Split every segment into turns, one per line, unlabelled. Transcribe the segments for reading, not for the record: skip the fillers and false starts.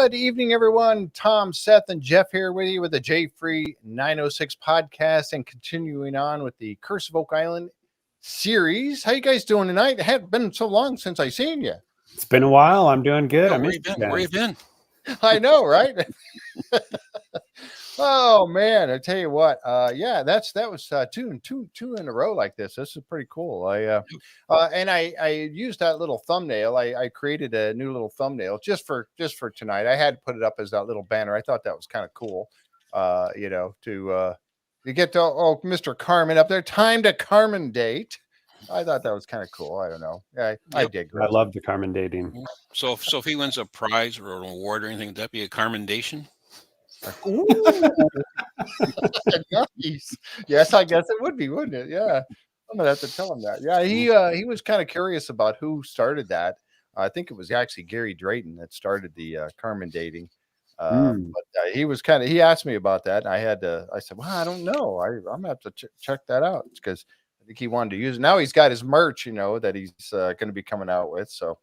Good evening, everyone. Tom, Seth, and Jeff here with you with the J Free 906 podcast and continuing on with the Curse of Oak Island series. How you guys doing tonight? It hadn't been so long since I seen you.
It's been a while. I'm doing good.
Where you been?
I know, right? Oh man, I tell you what. Yeah, that was two in a row like this. This is pretty cool. I used that little thumbnail. I created a new little thumbnail just for tonight. I had to put it up as that little banner. I thought that was kind of cool. To get to Mr. Carmen up there. Time to Carmen date. I thought that was kind of cool. I don't know. I dig it.
I love the Carmen dating.
So if he wins a prize or an award or anything, would that be a Carmendation?
Ooh. Nice. Yes, I guess it would be, wouldn't it? Yeah. I'm gonna have to tell him that. Yeah, he was kind of curious about who started that. I think it was actually Gary Drayton that started the Carmen dating. But he asked me about that. And I said, well, I don't know. I'm gonna have to check that out because I think he wanted to use it. Now he's got his merch, that he's going to be coming out with. So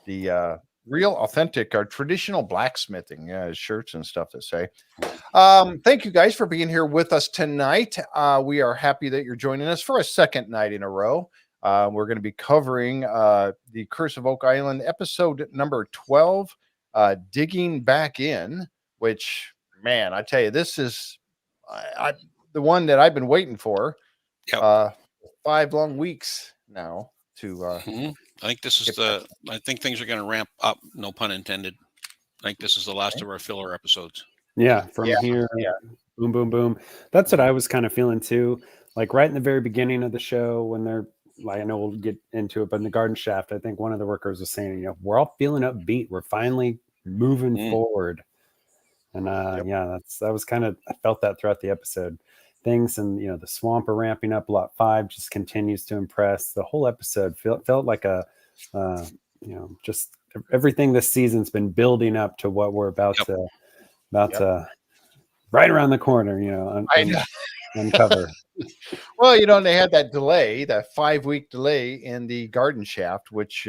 the real authentic or traditional blacksmithing, his shirts and stuff to say. Thank you guys for being here with us tonight. We are happy that you're joining us for a second night in a row. We're going to be covering the Curse of Oak Island episode number 12, Digging Back In, which, man, I tell you, this is the one that I've been waiting for. Yep. 5 long weeks now to
I think this is I think things are going to ramp up, no pun intended. I think this is the last of our filler episodes.
Yeah, here, boom, boom, boom. That's what I was kind of feeling too. Like right in the very beginning of the show, when they're like, I know we'll get into it, but in the garden shaft, I think one of the workers was saying, we're all feeling upbeat. We're finally moving forward. And that was kind of, I felt that throughout the episode. Things and the swamp are ramping up. Lot 5 just continues to impress. The whole episode felt like just everything this season's been building up to what we're about to right around the corner. Uncover.
Well, they had that delay, that 5-week delay in the garden shaft, which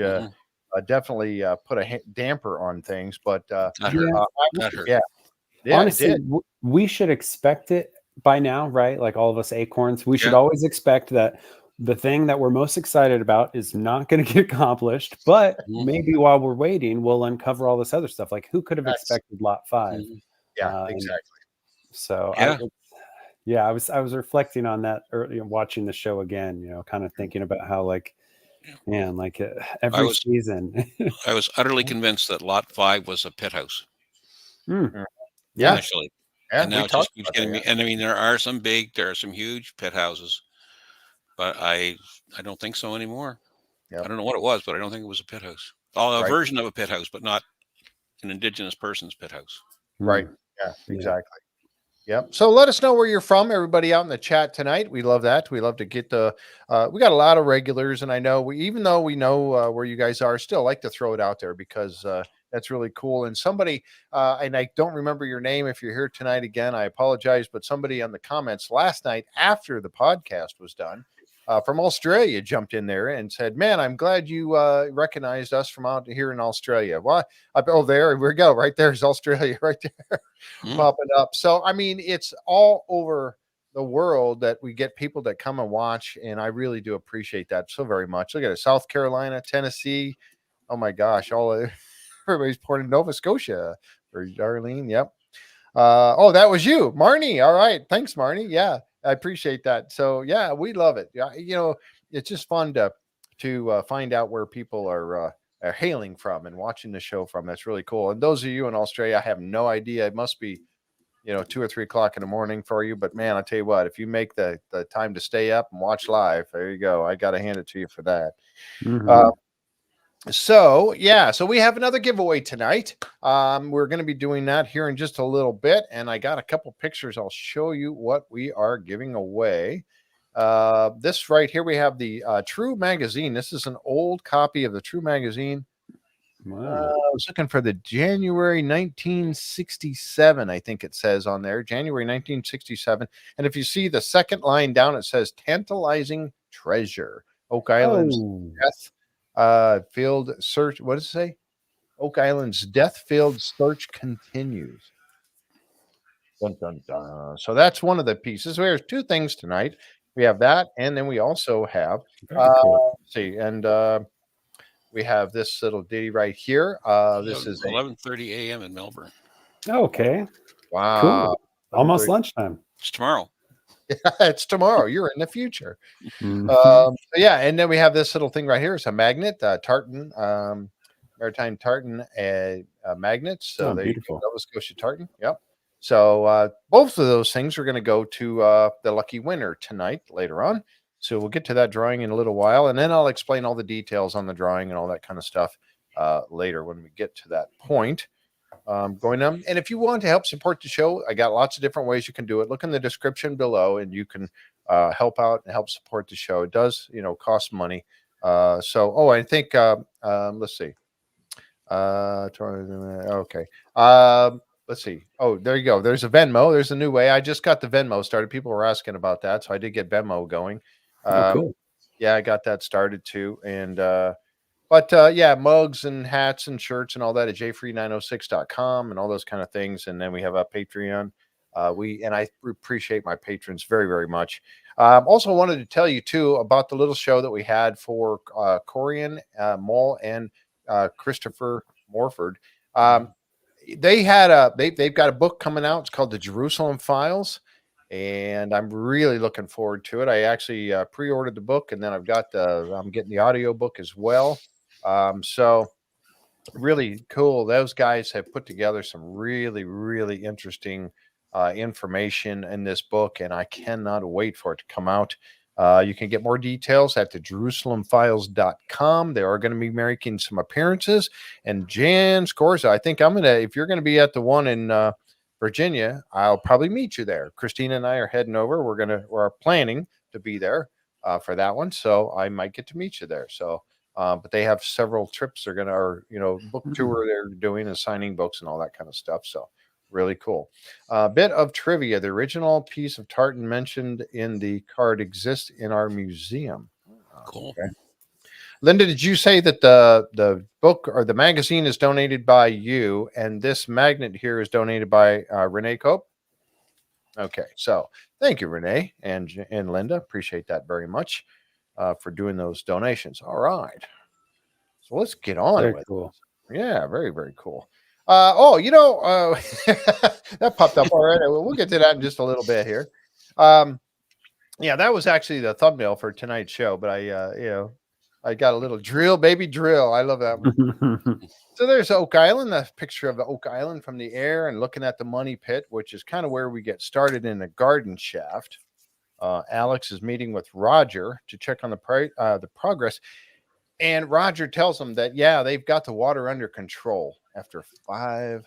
definitely put a damper on things. But
that hurt.
Honestly, we should expect it by now, right? Like all of us acorns, we should always expect that the thing that we're most excited about is not going to get accomplished, but maybe while we're waiting, we'll uncover all this other stuff. Like who could have expected lot 5?
Yeah, exactly.
So I was reflecting on that earlier, watching the show again, kind of thinking about how every season.
I was utterly convinced that lot 5 was a pit house.
Yeah.
Initially. And now it just keeps getting me. And I mean, there are some huge pit houses, but I don't think so anymore. Yep. I don't know what it was, but I don't think it was a pit house. A version of a pit house, but not an indigenous person's pit house.
Right. Yeah, exactly. Yep. So let us know where you're from, everybody out in the chat tonight. We love that. We love to get we got a lot of regulars, and I know even though we know where you guys are, still like to throw it out there because that's really cool. And somebody, and I don't remember your name if you're here tonight again, I apologize, but somebody on the comments last night after the podcast was done from Australia jumped in there and said, man, I'm glad you recognized us from out here in Australia. Well, there we go. Right there's Australia right there popping up. So, I mean, it's all over the world that we get people that come and watch, and I really do appreciate that so very much. Look at it, South Carolina, Tennessee. Oh my gosh, everybody's pouring in Nova Scotia for Darlene. Yep. That was you, Marnie. All right. Thanks, Marnie. Yeah, I appreciate that. So yeah, we love it. Yeah, it's just fun to find out where people are hailing from and watching the show from. That's really cool. And those of you in Australia, I have no idea. It must be, 2 or 3 o'clock in the morning for you. But man, I'll tell you what, if you make the time to stay up and watch live, there you go. I got to hand it to you for that.
Mm-hmm.
So we have another giveaway tonight. We're going to be doing that here in just a little bit. And I got a couple pictures. I'll show you what we are giving away. This right here, we have the True magazine. This is an old copy of the True magazine.
Wow.
I was looking for the January 1967, I think it says on there, January 1967. And if you see the second line down, it says tantalizing treasure, Oak Island's death field search. What does it say? Oak Island's death-filled search continues. Dun, dun, dun. So that's one of the pieces. There's two things tonight. We have that, and then we also have
Very cool.
see, and we have this little ditty right here. This is
11:30 a.m. in Melbourne.
Okay.
wow,
Cool. Almost lunchtime.
It's tomorrow.
it's tomorrow. You're in the future.
Mhm.
Yeah, and then we have this little thing right here. It's a magnet, tartan, maritime tartan magnets. So there you go,
Beautiful.
Nova Scotia tartan. Yep. So both of those things are going to go to the lucky winner tonight later on. So we'll get to that drawing in a little while, and then I'll explain all the details on the drawing and all that kind of stuff later when we get to that point. Going on. And if you want to help support the show, I got lots of different ways you can do it. Look in the description below, and you can help out and help support the show. It does, cost money. I think let's see. Okay. Let's see. Oh, there you go. There's a Venmo. There's a new way. I just got the Venmo started. People were asking about that, so I did get Venmo going.
Cool.
Yeah, I got that started too, and yeah, mugs and hats and shirts and all that at jfree906.com and all those kind of things. And then we have a Patreon. I appreciate my patrons very, very much. Also wanted to tell you too about the little show that we had for Corian Moll and Christopher Morford. They've got a book coming out. It's called The Jerusalem Files. And I'm really looking forward to it. I actually pre-ordered the book, and then I'm getting the audio book as well. So really cool. Those guys have put together some really, really interesting information in this book, and I cannot wait for it to come out. You can get more details at the JerusalemFiles.com. They are going to be making some appearances. And Jan Scorza, I think if you're going to be at the one in Virginia, I'll probably meet you there. Christina and I are heading over. We're planning to be there for that one. So I might get to meet you there. So, but they have several trips book tour they're doing and signing books and all that kind of stuff. So really cool. Bit of trivia. The original piece of tartan mentioned in the card exists in our museum.
Cool.
Okay. Linda, did you say that the book or the magazine is donated by you, and this magnet here is donated by Renee Cope? Okay, so thank you, Renee and Linda. Appreciate that very much for doing those donations. All right, so let's get on
Very
with
cool.
it. Yeah, very, very cool. That popped up already. We'll get to that in just a little bit here. Yeah, that was actually the thumbnail for tonight's show, but I got a little drill, baby drill. I love that one. So there's Oak Island, a picture of the Oak Island from the air and looking at the money pit, which is kind of where we get started in the garden shaft. Alex is meeting with Roger to check on the progress. And Roger tells them that, yeah, they've got the water under control after 5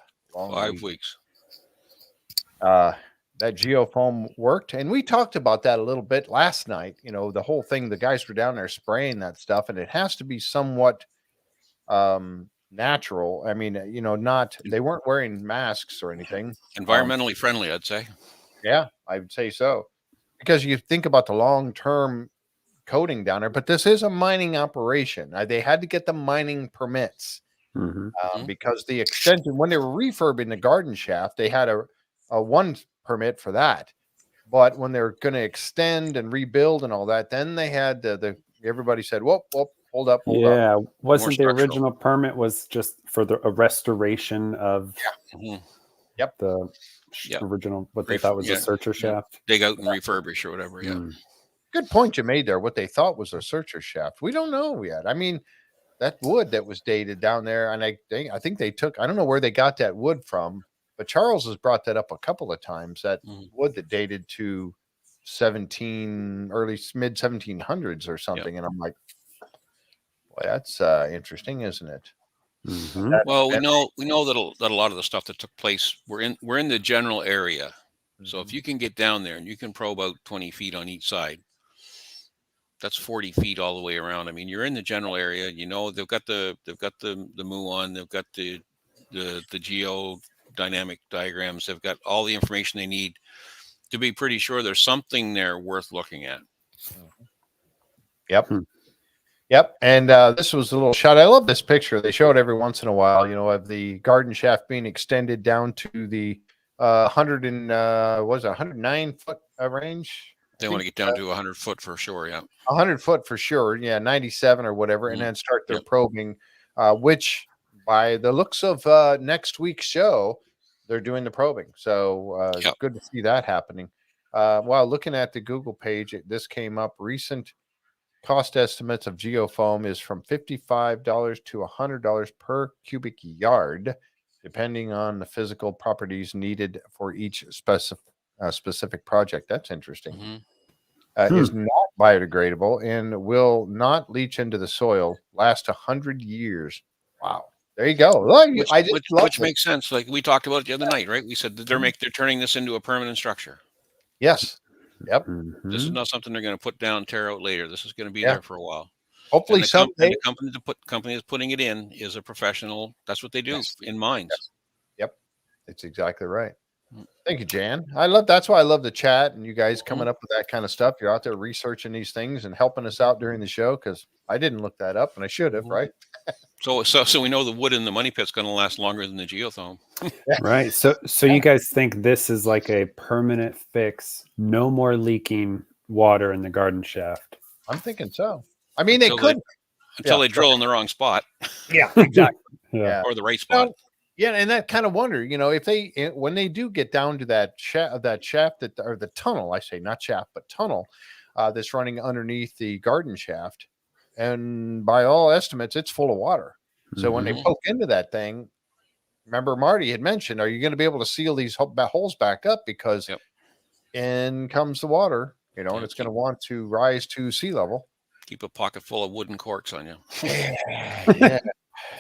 weeks.
That geofoam worked. And we talked about that a little bit last night. The whole thing, the guys were down there spraying that stuff, and it has to be somewhat natural. I mean, they weren't wearing masks or anything.
Environmentally friendly, I'd say.
Yeah, I would say so. Because you think about the long-term coating down there, but this is a mining operation. They had to get the mining permits because the extension, when they were refurbing the garden shaft, they had a one permit for that. But when they're going to extend and rebuild and all that, then they had everybody said, whoop, hold up.
Wasn't the original permit was just for a restoration of the original, what they thought was a searcher shaft?
Dig out and refurbish or whatever,
Good point you made there. What they thought was a searcher shaft. We don't know yet. I mean, that wood that was dated down there, and I think they took, I don't know where they got that wood from, but Charles has brought that up a couple of times, that wood that dated to mid 1700s or something. And I'm like, boy, that's interesting, isn't it?
Well, we know that a lot of the stuff that took place, we're in the general area. So if you can get down there and you can probe out 20 feet on each side, that's 40 feet all the way around. I mean, you're in the general area. They've got the muon, they've got the geodynamic diagrams. They've got all the information they need to be pretty sure there's something there worth looking at.
Yep. Yep. And this was a little shot. I love this picture. They show it every once in a while, of the garden shaft being extended down to the 109-foot range.
They want to get down to 100 foot for sure. Yeah.
100 foot for sure. Yeah. 97 or whatever. And then start their probing, which by the looks of next week's show, they're doing the probing. So good to see that happening. While looking at the Google page, this came up recent. Cost estimates of geofoam is from $55 to $100 per cubic yard, depending on the physical properties needed for each specific project. That's interesting. Is not biodegradable and will not leach into the soil. Last 100 years. Wow. There you go.
Which makes sense. Like we talked about it the other night, right? We said that they're turning this into a permanent structure.
Yes. Yep.
This is not something they're going to put down and tear out later. This is going to be there for a while.
Hopefully someday.
The company that's putting it in is a professional. That's what they do in mines.
Yep. It's exactly right. Thank you, Jan. That's why I love the chat and you guys coming up with that kind of stuff. You're out there researching these things and helping us out during the show because I didn't look that up and I should have, right?
So we know the wood in the money pit's going to last longer than the geothermal.
Right. So you guys think this is like a permanent fix? No more leaking water in the garden shaft.
I'm thinking so. I mean, they could
until they drill in the wrong spot.
Yeah, exactly.
Or the right spot.
Yeah, and that kind of wonder, if when they do get down to that shaft or the tunnel, I say not shaft but tunnel, that's running underneath the garden shaft, and by all estimates, it's full of water. So when they poke into that thing, remember Marty had mentioned, are you going to be able to seal these holes back up because in comes the water, and it's going to want to rise to sea level.
Keep a pocket full of wooden corks on you.
Yeah.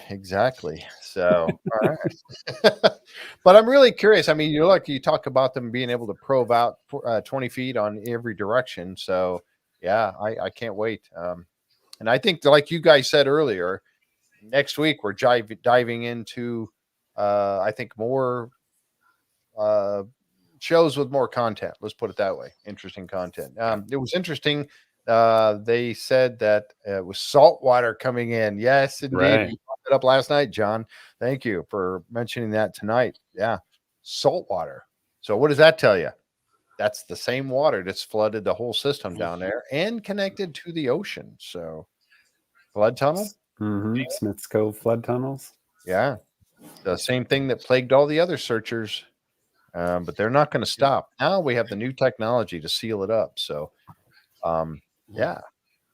Exactly. So, all right. But I'm really curious. I mean, you talk about them being able to probe out 20 feet on every direction. So, yeah, I can't wait. And I think, like you guys said earlier, next week we're diving into, I think, more shows with more content. Let's put it that way. Interesting content. It was interesting. They said that it was salt water coming in. Yes, indeed.
Right.
We brought it up last night, John. Thank you for mentioning that tonight. Yeah, salt water. So what does that tell you? That's the same water that's flooded the whole system down there and connected to the ocean. So flood tunnel.
Smith's Cove flood tunnels.
Yeah, the same thing that plagued all the other searchers. But they're not going to stop. Now we have the new technology to seal it up. So, yeah.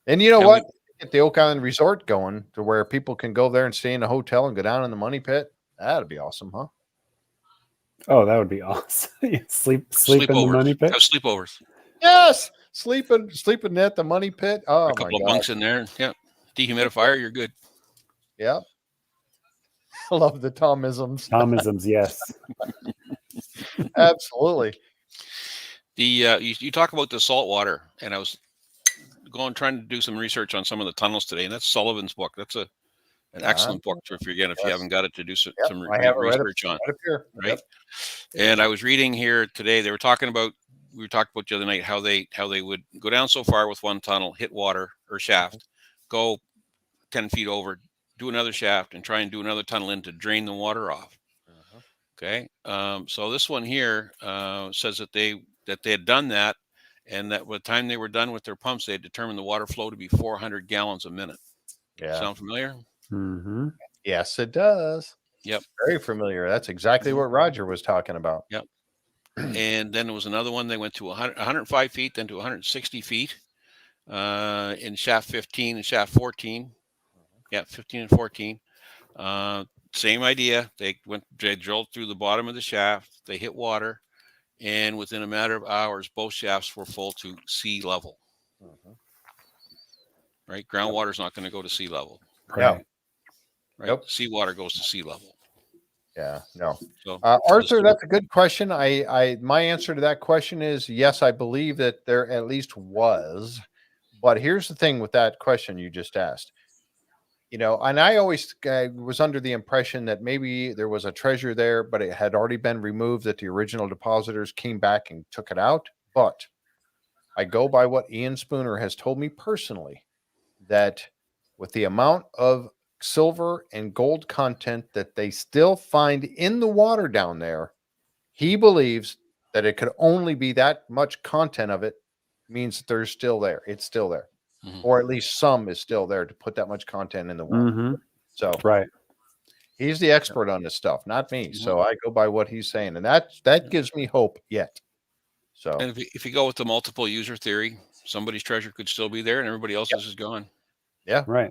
And you know what? Get the Oak Island Resort going to where people can go there and stay in a hotel and go down in the money pit. That'd be awesome, huh?
Oh, that would be awesome. sleep in the money pit.
Have sleepovers.
Yes. Sleeping at the money pit. Oh,
a couple of bunks in there. Yeah. Dehumidifier, you're good.
Yep. I love the Tomisms.
Tomisms, yes.
Absolutely.
You talk about the salt water, and I was trying to do some research on some of the tunnels today, and that's Sullivan's book. That's an excellent book if you haven't got it, to do some research on. Right. Yep. And I was reading here today. We were talking about the other night how they would go down so far with one tunnel, hit water or shaft, go 10 feet over, do another shaft, and try and do another tunnel in to drain the water off. Okay. So this one here says that they had done that, and that by the time they were done with their pumps, they had determined the water flow to be 400 gallons a minute.
Yeah.
Sound familiar?
Yes, it does.
Yep.
Very familiar. That's exactly what Roger was talking about.
Yep. And then there was another one. They went to 105 feet, then to 160 feet in shaft 15 and shaft 14. Yeah, 15 and 14. Same idea. They drilled through the bottom of the shaft. They hit water, and within a matter of hours, both shafts were full to sea level. Right? Groundwater is not going to go to sea level.
Right.
Right. Nope. Seawater goes to sea level.
Yeah. No.
So,
Arthur, that's a good question. My answer to that question is yes. I believe that there at least was, but here's the thing with that question you just asked. And I always was under the impression that maybe there was a treasure there, but it had already been removed, that the original depositors came back and took it out. But I go by what Ian Spooner has told me personally, that with the amount of silver and gold content that they still find in the water down there, he believes that it could only be that much content of it means that there's still there. It's still there. Or at least some is still there to put that much content in the water. So
right.
He's the expert on this stuff, not me. So I go by what he's saying, and that gives me hope yet. So,
and if you go with the multiple user theory, somebody's treasure could still be there, and everybody else's is gone.
Yeah,
right.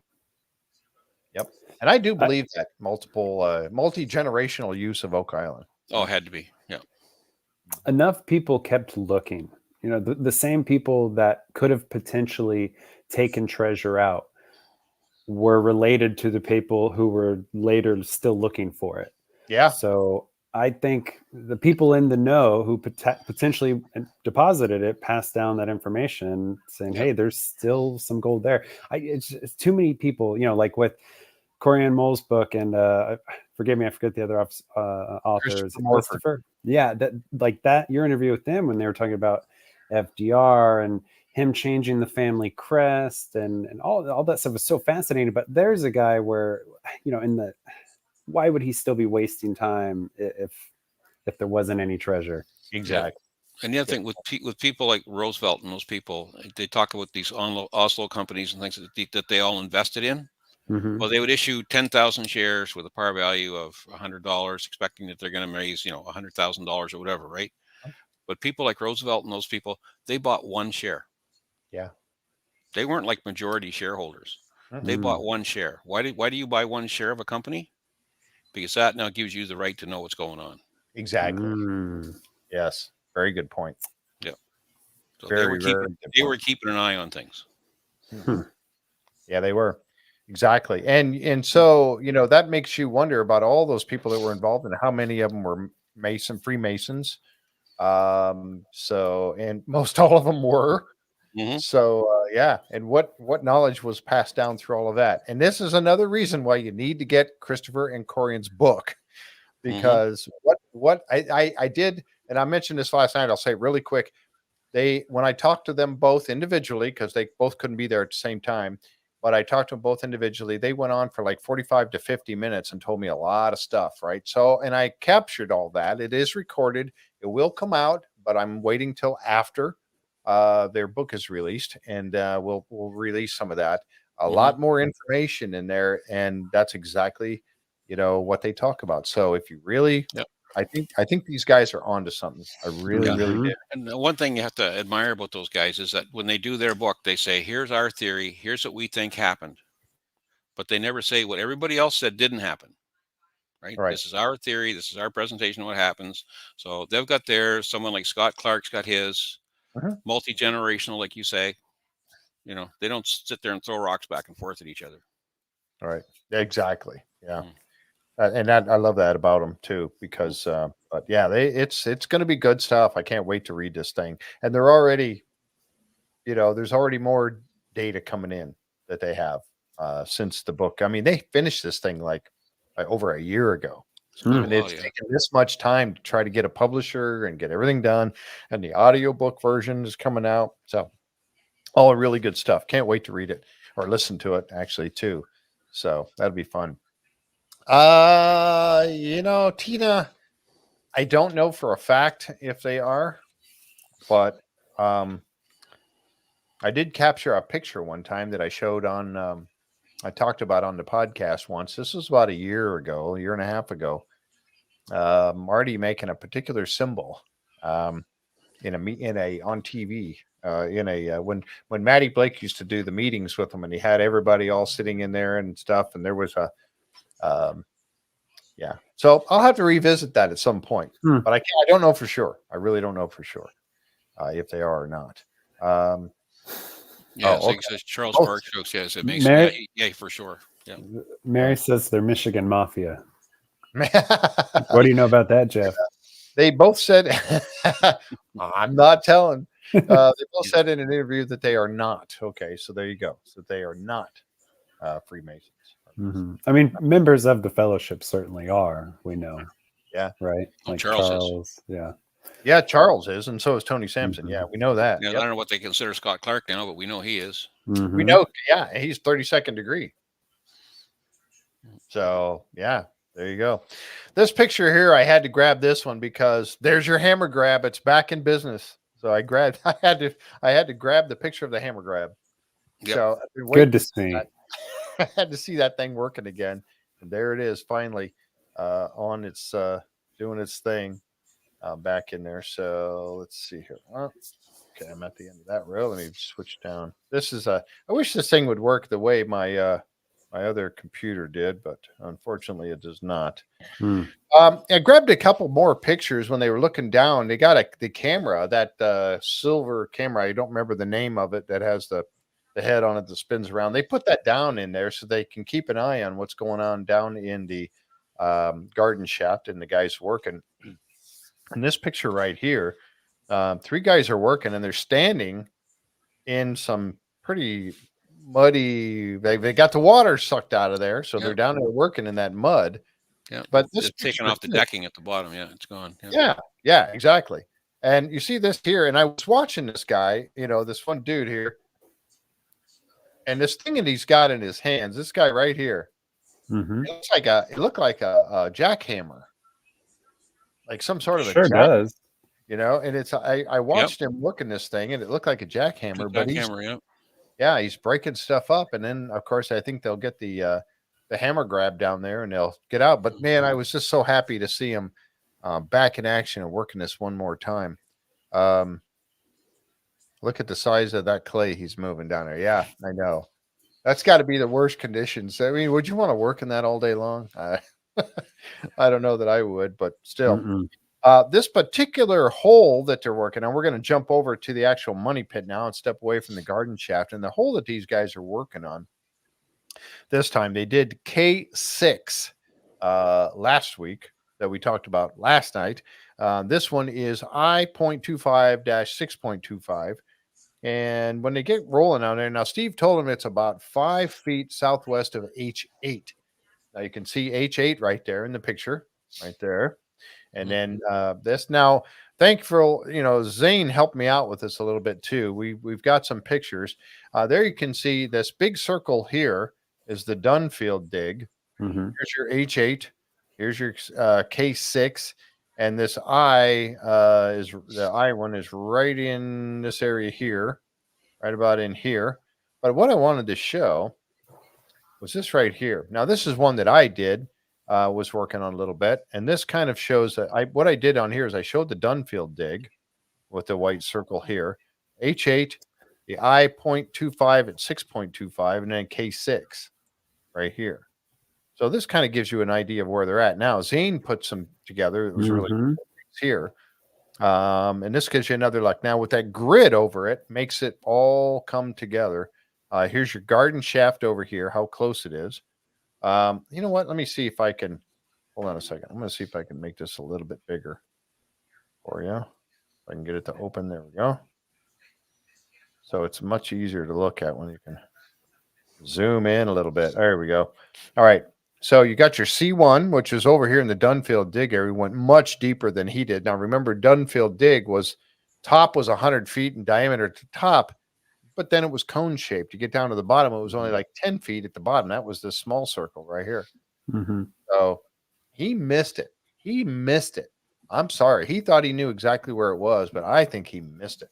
Yep, and I do believe that multi-generational use of Oak Island.
Oh, it had to be. Yeah,
enough people kept looking. You know, the same people that could have potentially taken treasure out were related to the people who were later still looking for it.
Yeah.
So I think the people in the know who potentially deposited it passed down that information saying, hey, there's still some gold there. It's too many people, you know, like with Corian Mole's book and forgive me, I forget the other authors. Christopher. Yeah, that your interview with them when they were talking about FDR and him changing the family crest and all that stuff was so fascinating. But there's a guy where, you know, why would he still be wasting time if there wasn't any treasure?
Exactly.
Yeah. And the other thing with people like Roosevelt and those people, they talk about these Oslo companies and things that they all invested in. Well, they would issue 10,000 shares with a par value of $100, expecting that they're going to raise, you know, $100,000 or whatever, right? But people like Roosevelt and those people, they bought one share.
Yeah.
They weren't like majority shareholders. They bought one share. Why do you buy one share of a company? Because that now gives you the right to know what's going on.
Exactly. Yes. Very good point.
Yeah. So
they
were keeping an eye on things.
Yeah, they were. Exactly. And so, you know, that makes you wonder about all those people that were involved and how many of them were Freemasons. So, and most all of them were. So, yeah. And what knowledge was passed down through all of that. And this is another reason why you need to get Christopher and Corian's book, because what I did, and I mentioned this last night, I'll say it really quick. When I talked to them both individually, because they both couldn't be there at the same time, but I talked to them both individually. They went on for like 45 to 50 minutes and told me a lot of stuff, right? So, and I captured all that. It is recorded. It will come out, but I'm waiting till after their book is released, and we'll release some of that. A lot more information in there, and that's exactly, you know, what they talk about. So if you really, I think these guys are onto something. I really did.
And one thing you have to admire about those guys is that when they do their book, they say, here's our theory, here's what we think happened. But they never say what everybody else said didn't happen. Right? This is our theory. This is our presentation of what happens. So they've got theirs. Someone like Scott Clark's got his. Multi-generational, like you say. You know, they don't sit there and throw rocks back and forth at each other.
All right. Exactly. Yeah. And I love that about them too, because, but yeah, it's going to be good stuff. I can't wait to read this thing. And they're already, you know, there's already more data coming in that they have since the book. I mean, they finished this thing like over a year ago. And it's taken this much time to try to get a publisher and get everything done. And the audiobook version is coming out. So all really good stuff. Can't wait to read it or listen to it actually too. So that'll be fun. You know, Tina, I don't know for a fact if they are, but I did capture a picture one time that I showed on I talked about on the podcast once. This was about a year and a half ago. Marty making a particular symbol on TV when Matty Blake used to do the meetings with him, and he had everybody all sitting in there and stuff, and there was a so I'll have to revisit that at some point, but I don't know for sure. I really don't know for sure if they are or not.
Charles Park jokes. Yes, it makes for sure. Yeah.
Mary says they're Michigan Mafia. What do you know about that, Jeff?
They both said, I'm not telling. They both said in an interview that they are not. Okay, so there you go. So they are not Freemasons.
I mean, members of the fellowship certainly are. We know.
Yeah.
Right.
Like Charles
is. Yeah.
Yeah, Charles is, and so is Tony Sampson. Yeah, we know that.
Yeah, I don't know what they consider Scott Clark now, but we know he is.
We know. Yeah, he's 32nd degree. So yeah, there you go. This picture here, I had to grab this one because there's your hammer grab. It's back in business. So I grabbed. I had to grab the picture of the hammer grab.
Yep.
So I've been
Good
waiting
to see.
I had to see that thing working again, and there it is, finally on its doing its thing back in there. So let's see here. Okay, I'm at the end of that row. Let me switch down. This is a. I wish this thing would work the way my other computer did, but unfortunately, it does not.
Hmm.
I grabbed a couple more pictures when they were looking down. They got the camera, that silver camera. I don't remember the name of it. That has the head on it that spins around. They put that down in there so they can keep an eye on what's going on down in the garden shaft and the guys working. In this picture right here, 3 guys are working and they're standing in some pretty muddy. They got the water sucked out of there, so they're down there working in that mud.
Yeah,
but this
it's taken off the decking at the bottom. Yeah, it's gone.
Yeah, exactly. And you see this here, and I was watching this guy, this one dude here, and this thing that he's got in his hands, this guy right here,
Mm-hmm.
it looked like a jackhammer, like some sort of
sure
a
does.
And it's I watched him working this thing, and it looked like a jackhammer, but he's breaking stuff up, and then of course I think they'll get the hammer grab down there and they'll get out. But man, I was just so happy to see him back in action and working this one more time. Look at the size of that clay he's moving down there. Yeah, I know. That's got to be the worst conditions. I mean, would you want to work in that all day long? I don't know that I would, but still. This particular hole that they're working on, we're going to jump over to the actual money pit now and step away from the garden shaft. And the hole that these guys are working on this time, they did K6 last week that we talked about last night. This one is I.25-6.25. And when they get rolling on there, now Steve told him it's about 5 feet southwest of H8. Now you can see H8 right there in the picture, right there. And then this now, thankful, Zane helped me out with this a little bit too. We've got some pictures. There you can see this big circle here is the Dunfield dig.
Mm-hmm.
Here's your H8. Here's your K6. And this I the I one is right in this area here, right about in here. But what I wanted to show was this right here. Now, this is one that I did, was working on a little bit. And this kind of shows that what I did on here is I showed the Dunfield dig with the white circle here, H8, the I.25 at 6.25, and then K6 right here. So this kind of gives you an idea of where they're at. Now, Zane put some together. It was really cool here. And this gives you another look. Now, with that grid over it, makes it all come together. Here's your garden shaft over here, how close it is. You know what? Let me see if I can. Hold on a second. I'm going to see if I can make this a little bit bigger for you. If I can get it to open. There we go. So it's much easier to look at when you can zoom in a little bit. There we go. All right. So you got your C1, which is over here in the Dunfield dig area. Went much deeper than he did. Now, remember, Dunfield dig top was 100 feet in diameter to top, but then it was cone shaped. You get down to the bottom, it was only like 10 feet at the bottom. That was this small circle right here.
Mm-hmm.
So he missed it. He missed it. I'm sorry. He thought he knew exactly where it was, but I think he missed it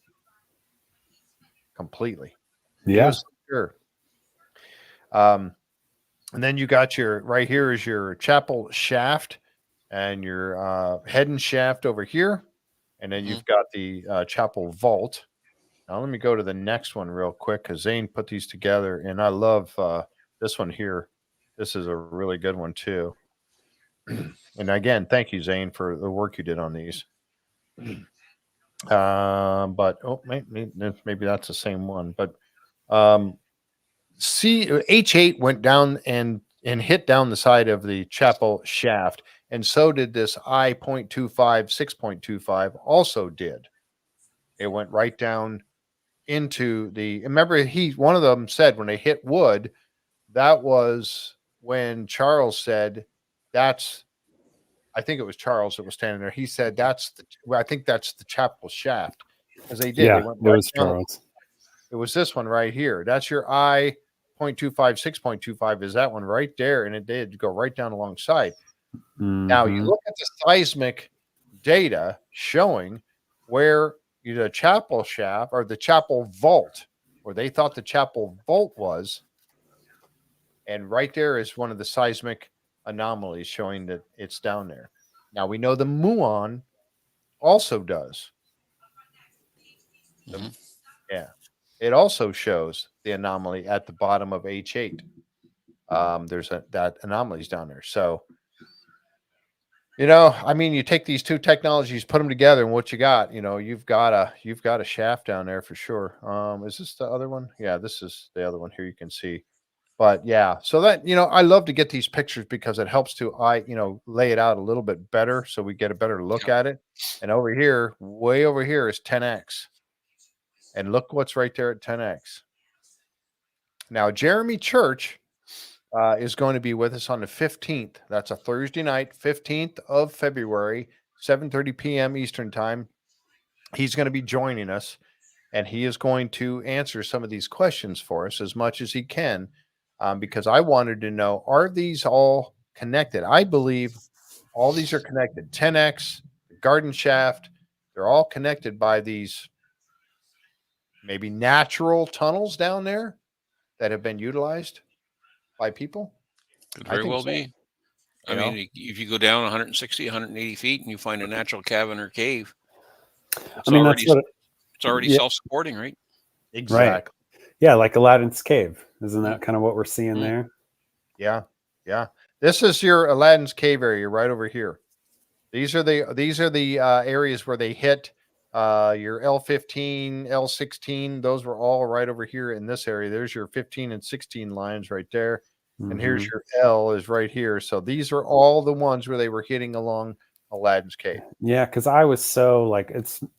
completely.
Yeah.
Sure. And then you got right here is your chapel shaft and your head and shaft over here. And then you've got the chapel vault. Now let me go to the next one real quick because Zane put these together. And I love this one here. This is a really good one too. And again, thank you, Zane, for the work you did on these. But maybe that's the same one. But H8 went down and hit down the side of the chapel shaft, and so did this I.25, 6.25 also did. It went right down into the. Remember, one of them said when they hit wood, that was when Charles said, "That's." I think it was Charles that was standing there. He said, I think that's the chapel shaft, because they did.
Yeah,
it
was Charles.
It was this one right here. That's your I. 0.25, 6.25 is that one right there, and it did go right down alongside. Now you look at the seismic data showing where the chapel shaft or the chapel vault, where they thought the chapel vault was, and right there is one of the seismic anomalies showing that it's down there. Now we know the muon also does. Yeah, it also shows the anomaly at the bottom of H8. There's that anomalies down there. So, I mean, you take these two technologies, put them together, and what you got, you've got a shaft down there for sure. Is this the other one? Yeah, this is the other one here. You can see, but yeah. So that I love to get these pictures because it helps to lay it out a little bit better, so we get a better look at it. And over here, way over here, is 10x, and look what's right there at 10x. Now, Jeremy Church is going to be with us on the 15th. That's a Thursday night, 15th of February, 7:30 p.m. Eastern time. He's going to be joining us, and he is going to answer some of these questions for us as much as he can, because I wanted to know, are these all connected? I believe all these are connected. 10X, the garden shaft, they're all connected by these maybe natural tunnels down there that have been utilized by people.
Could very well be. I mean, if you go down 160, 180 feet and you find a natural cavern or cave, it's already self-supporting, right?
Exactly.
Right. Yeah, like Aladdin's cave. Isn't that kind of what we're seeing there?
Yeah. Yeah. This is your Aladdin's cave area right over here. These are the areas where they hit your L15, L16. Those were all right over here in this area. There's your 15 and 16 lines right there. And here's your L is right here. So these are all the ones where they were hitting along Aladdin's cave.
Yeah, because I was so like,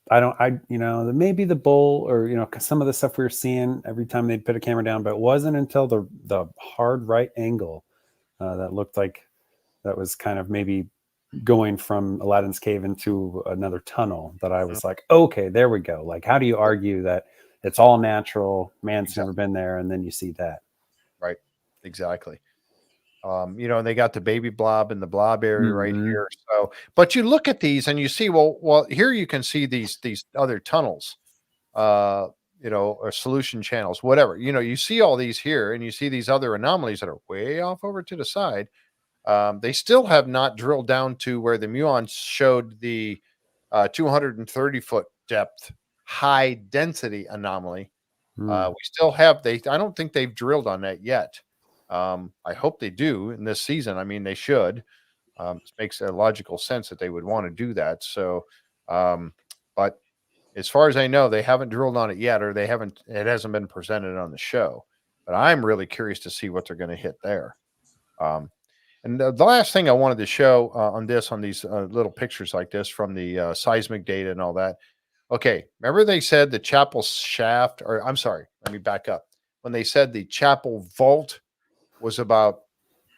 maybe the bowl or, some of the stuff we were seeing every time they'd put a camera down, but it wasn't until the hard right angle that looked like that was kind of maybe going from Aladdin's cave into another tunnel that I was like, okay, there we go. Like, how do you argue that it's all natural, man's never been there, and then you see that?
Right. Exactly. And they got the Baby Blob in the Blob area right here. So, but you look at these and you see, well, here you can see these other tunnels, or solution channels, whatever. You see all these here, and you see these other anomalies that are way off over to the side. They still have not drilled down to where the muons showed the 230-foot depth high density anomaly. We still have I don't think they've drilled on that yet. I hope they do in this season. I mean, they should. It makes a logical sense that they would want to do that. So, but as far as I know, they haven't drilled on it yet, or it hasn't been presented on the show. But I'm really curious to see what they're going to hit there. And the last thing I wanted to show on these little pictures like this from the seismic data and all that. Okay, remember they said the chapel shaft, or I'm sorry, let me back up. When they said the chapel vault was about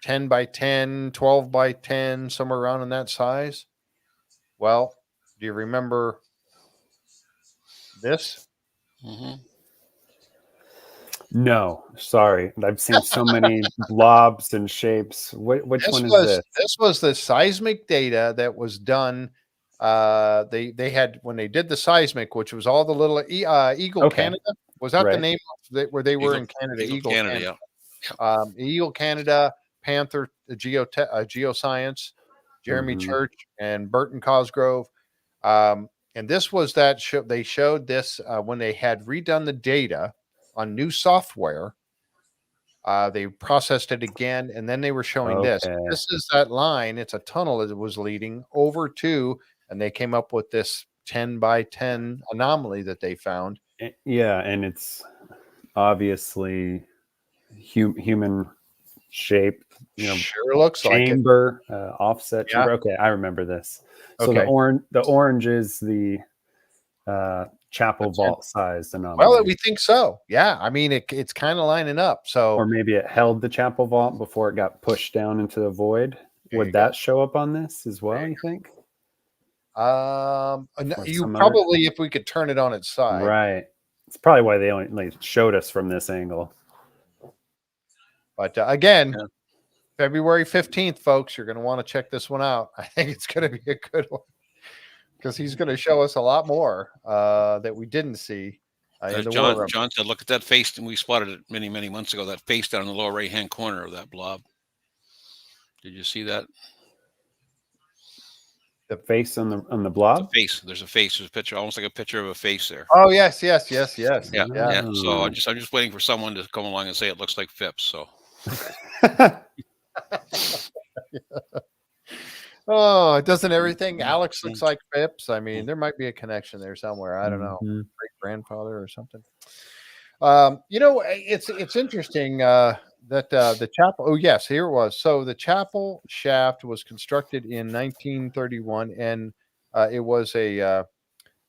10 by 10, 12 by 10, somewhere around in that size. Well, do you remember this?
No, sorry. I've seen so many blobs and shapes. Which one is this?
This was the seismic data that was done. They had, when they did the seismic, which was all the little Eagle Canada. Was that the name where they were in Canada? Eagle Canada.
Yeah.
Eagle Canada, Panther Geoscience, Jeremy Church, and Burton Cosgrove. And this was that show. They showed this when they had redone the data on new software. They processed it again, and then they were showing this. This is that line. It's a tunnel that was leading over to, and they came up with this 10 by 10 anomaly that they found.
Yeah, and it's obviously human shape,
sure looks
chamber,
like it.
Offset chamber. Okay, I remember this. So the orange is the chapel vault sized anomaly.
Well, we think so. Yeah, I mean it's kind of lining up. So,
or maybe it held the chapel vault before it got pushed down into the void. Would that show up on this as well? You think?
You probably, if we could turn it on its side,
right? It's probably why they only showed us from this angle.
But again, February 15th, folks, you're going to want to check this one out. I think it's going to be a good one because he's going to show us a lot more that we didn't see in the war room.
John said, look at that face. And we spotted it many, many months ago, that face down in the lower right-hand corner of that blob. Did you see that?
The face on the blob?
The face. There's a face. There's a picture, almost like a picture of a face there.
Oh, yes. Yeah.
So I'm just waiting for someone to come along and say it looks like Phipps. So.
Oh, doesn't everything? Alex looks like Phipps. I mean, there might be a connection there somewhere. I don't know. Great grandfather or something. It's interesting that the chapel. Oh, yes, here it was. So the chapel shaft was constructed in 1931, and it was a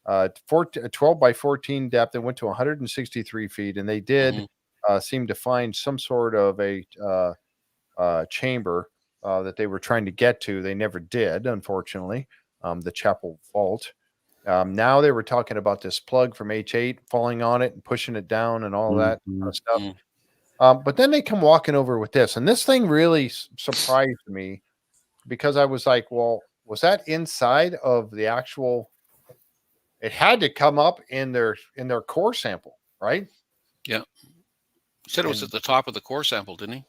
12 by 14 depth. It went to 163 feet, and they did seem to find some sort of a chamber that they were trying to get to. They never did, unfortunately. The chapel vault. Now they were talking about this plug from H8 falling on it and pushing it down and all that kind of stuff. But then they come walking over with this, and this thing really surprised me because I was like, well, was that inside of the actual? It had to come up in their core sample, right?
Yeah. He said it was at the top of the core sample, didn't he?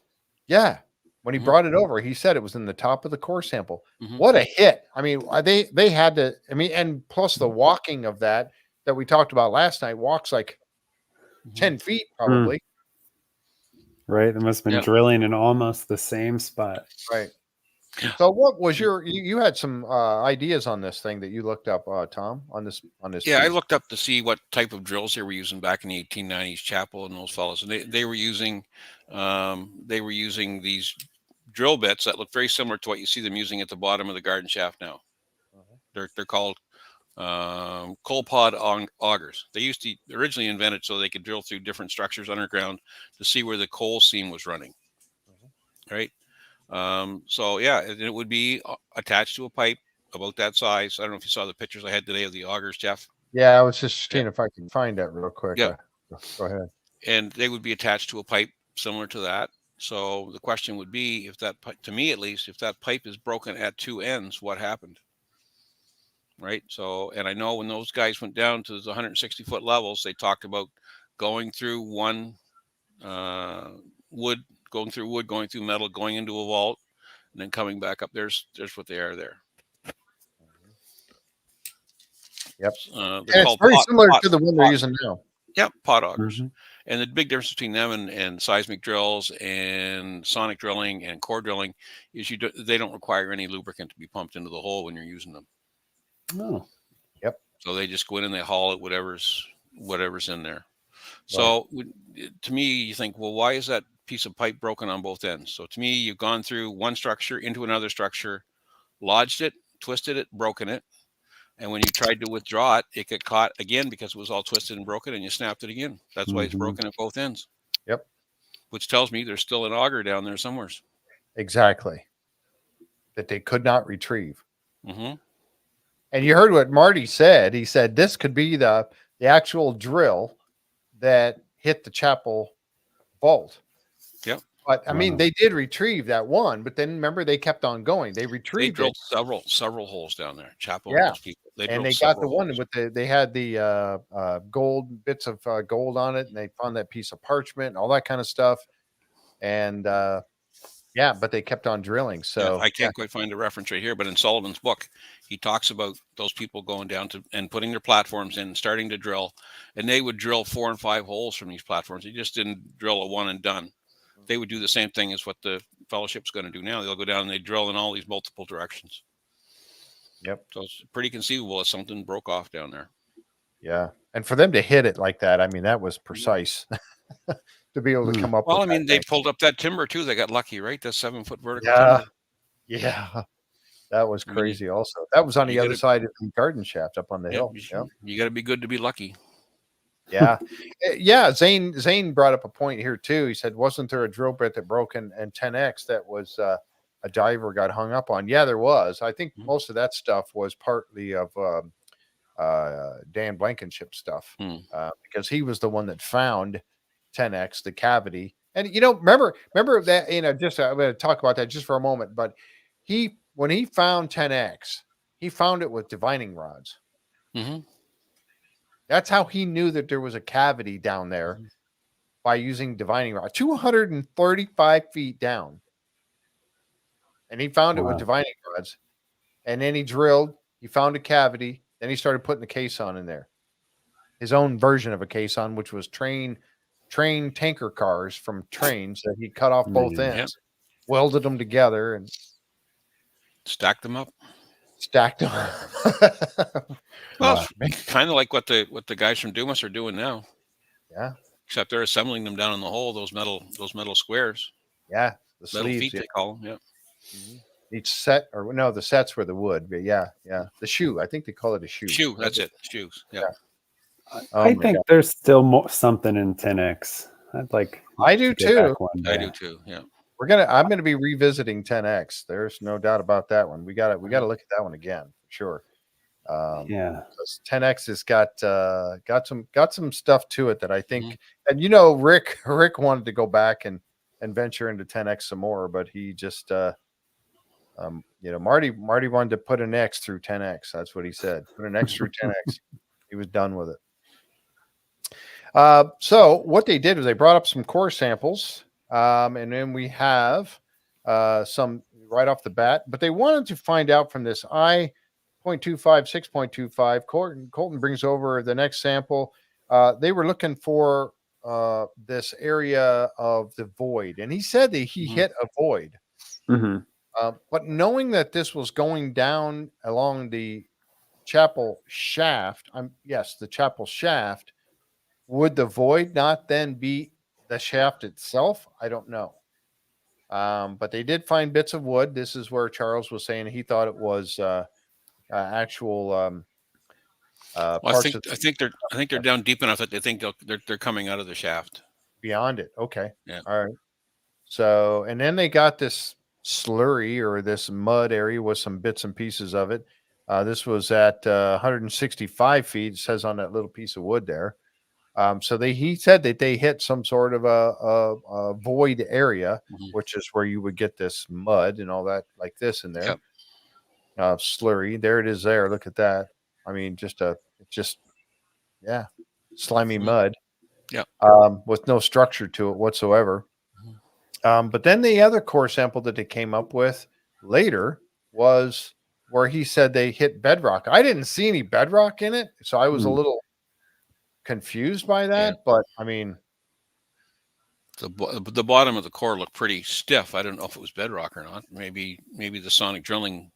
Yeah. When he brought it over, he said it was in the top of the core sample. What a hit. I mean, they had to, and plus the walking of that we talked about last night walks like 10 feet probably.
Right. They must have been drilling in almost the same spot.
Right. So what was you had some ideas on this thing that you looked up, Tom, on this
Yeah, piece. I looked up to see what type of drills they were using back in the 1890s, Chapel and those fellows. And they were using these drill bits that look very similar to what you see them using at the bottom of the garden shaft now. They're called coal pod augers. They used to originally invented so they could drill through different structures underground to see where the coal seam was running. Right. So yeah, it would be attached to a pipe about that size. I don't know if you saw the pictures I had today of the augers, Jeff.
Yeah, I was just seeing if I can find that real quick.
Yeah.
Go ahead.
And they would be attached to a pipe similar to that. So the question would be, if that, to me at least, if that pipe is broken at two ends, what happened? Right. So, and I know when those guys went down to the 160-foot levels, they talked about going through one wood, going through metal, going into a vault, and then coming back up. There's what they are there.
Yep. It's very similar to the one they're using now.
Yep, pod augers. And the big difference between them and seismic drills and sonic drilling and core drilling is they don't require any lubricant to be pumped into the hole when you're using them.
Oh.
Yep.
So they just go in and they haul it, whatever's in there. So to me, you think, well, why is that piece of pipe broken on both ends? So to me, you've gone through one structure into another structure, lodged it, twisted it, broken it. And when you tried to withdraw it, it got caught again because it was all twisted and broken, and you snapped it again. That's why it's broken at both ends.
Yep.
Which tells me there's still an auger down there somewhere.
Exactly. That they could not retrieve. And you heard what Marty said. He said this could be the actual drill that hit the chapel vault.
Yep.
But I mean, they did retrieve that one, but then remember they kept on going. They retrieved
several holes down there. Chapel.
Yeah.
People.
And they got the one with they had the gold bits of gold on it, and they found that piece of parchment and all that kind of stuff. And but they kept on drilling. So
I can't quite find a reference right here, but in Sullivan's book, he talks about those people going down to and putting their platforms in and starting to drill, and they would drill 4 and 5 holes from these platforms. They just didn't drill a one and done. They would do the same thing as what the fellowship's going to do now. They'll go down and they drill in all these multiple directions.
Yep.
So it's pretty conceivable that something broke off down there.
Yeah. And for them to hit it like that, I mean, that was precise to be able to come up with
I mean, they pulled up that timber too. They got lucky, right? That 7-foot vertical timber.
Yeah. That was crazy also. That was on the other side of the garden shaft up on the hill.
You got to be good to be lucky.
Yeah. Yeah. Zane brought up a point here too. He said, wasn't there a drill bit that broke in 10X that was a diver got hung up on? Yeah, there was. I think most of that stuff was partly of Dan Blankenship stuff because he was the one that found 10X, the cavity, And remember that, just I'm going to talk about that just for a moment. But when he found 10X, he found it with divining rods.
Mm-hmm.
That's how he knew that there was a cavity down there, by using divining rod, 235 feet down. And he found it with divining rods. And then he drilled, he found a cavity. Then he started putting the caisson in there. His own version of a caisson, which was train tanker cars from trains that he cut off both ends, welded them together, and
stacked them up. Well, kind of like what the guys from Dumas are doing now.
Yeah.
Except they're assembling them down in the hole, those metal squares.
Yeah, the
metal
sleeves,
feet they call them. Yeah.
Mm-hmm. Each set, or no, the sets were the wood, but yeah, the shoe. I think they call it a shoe.
Shoe, that's it. Shoes. Yeah.
I think there's still something in 10X.
I do too.
I do too. Yeah.
I'm gonna be revisiting 10X. There's no doubt about that one. We gotta look at that one again for sure. 10X has got some stuff to it that I think, and Rick wanted to go back and venture into 10X some more, but he just Marty wanted to put an X through 10X. That's what he said. Put an X through 10X. He was done with it. So what they did was they brought up some core samples, and then we have some right off the bat, but they wanted to find out from this I.0.25, 6.25. Colton brings over the next sample. They were looking for this area of the void, and he said that he hit a void. But knowing that this was going down along the chapel shaft, the chapel shaft, would the void not then be the shaft itself? I don't know. But they did find bits of wood. This is where Charles was saying he thought it was actual.
I think they're down deep enough that they think they're coming out of the shaft.
Beyond it. Okay.
Yeah.
All right. So, and then they got this slurry or this mud area with some bits and pieces of it. This was at 165 feet. It says on that little piece of wood there. So he said that they hit some sort of a void area, which is where you would get this mud and all that like this in there. Yep. Slurry. There it is there. Look at that. I mean, slimy mud.
Yeah.
With no structure to it whatsoever. But then the other core sample that they came up with later was where he said they hit bedrock. I didn't see any bedrock in it, so I was a little confused by that. But I mean,
the bottom of the core looked pretty stiff. I don't know if it was bedrock or not. Maybe the sonic drilling,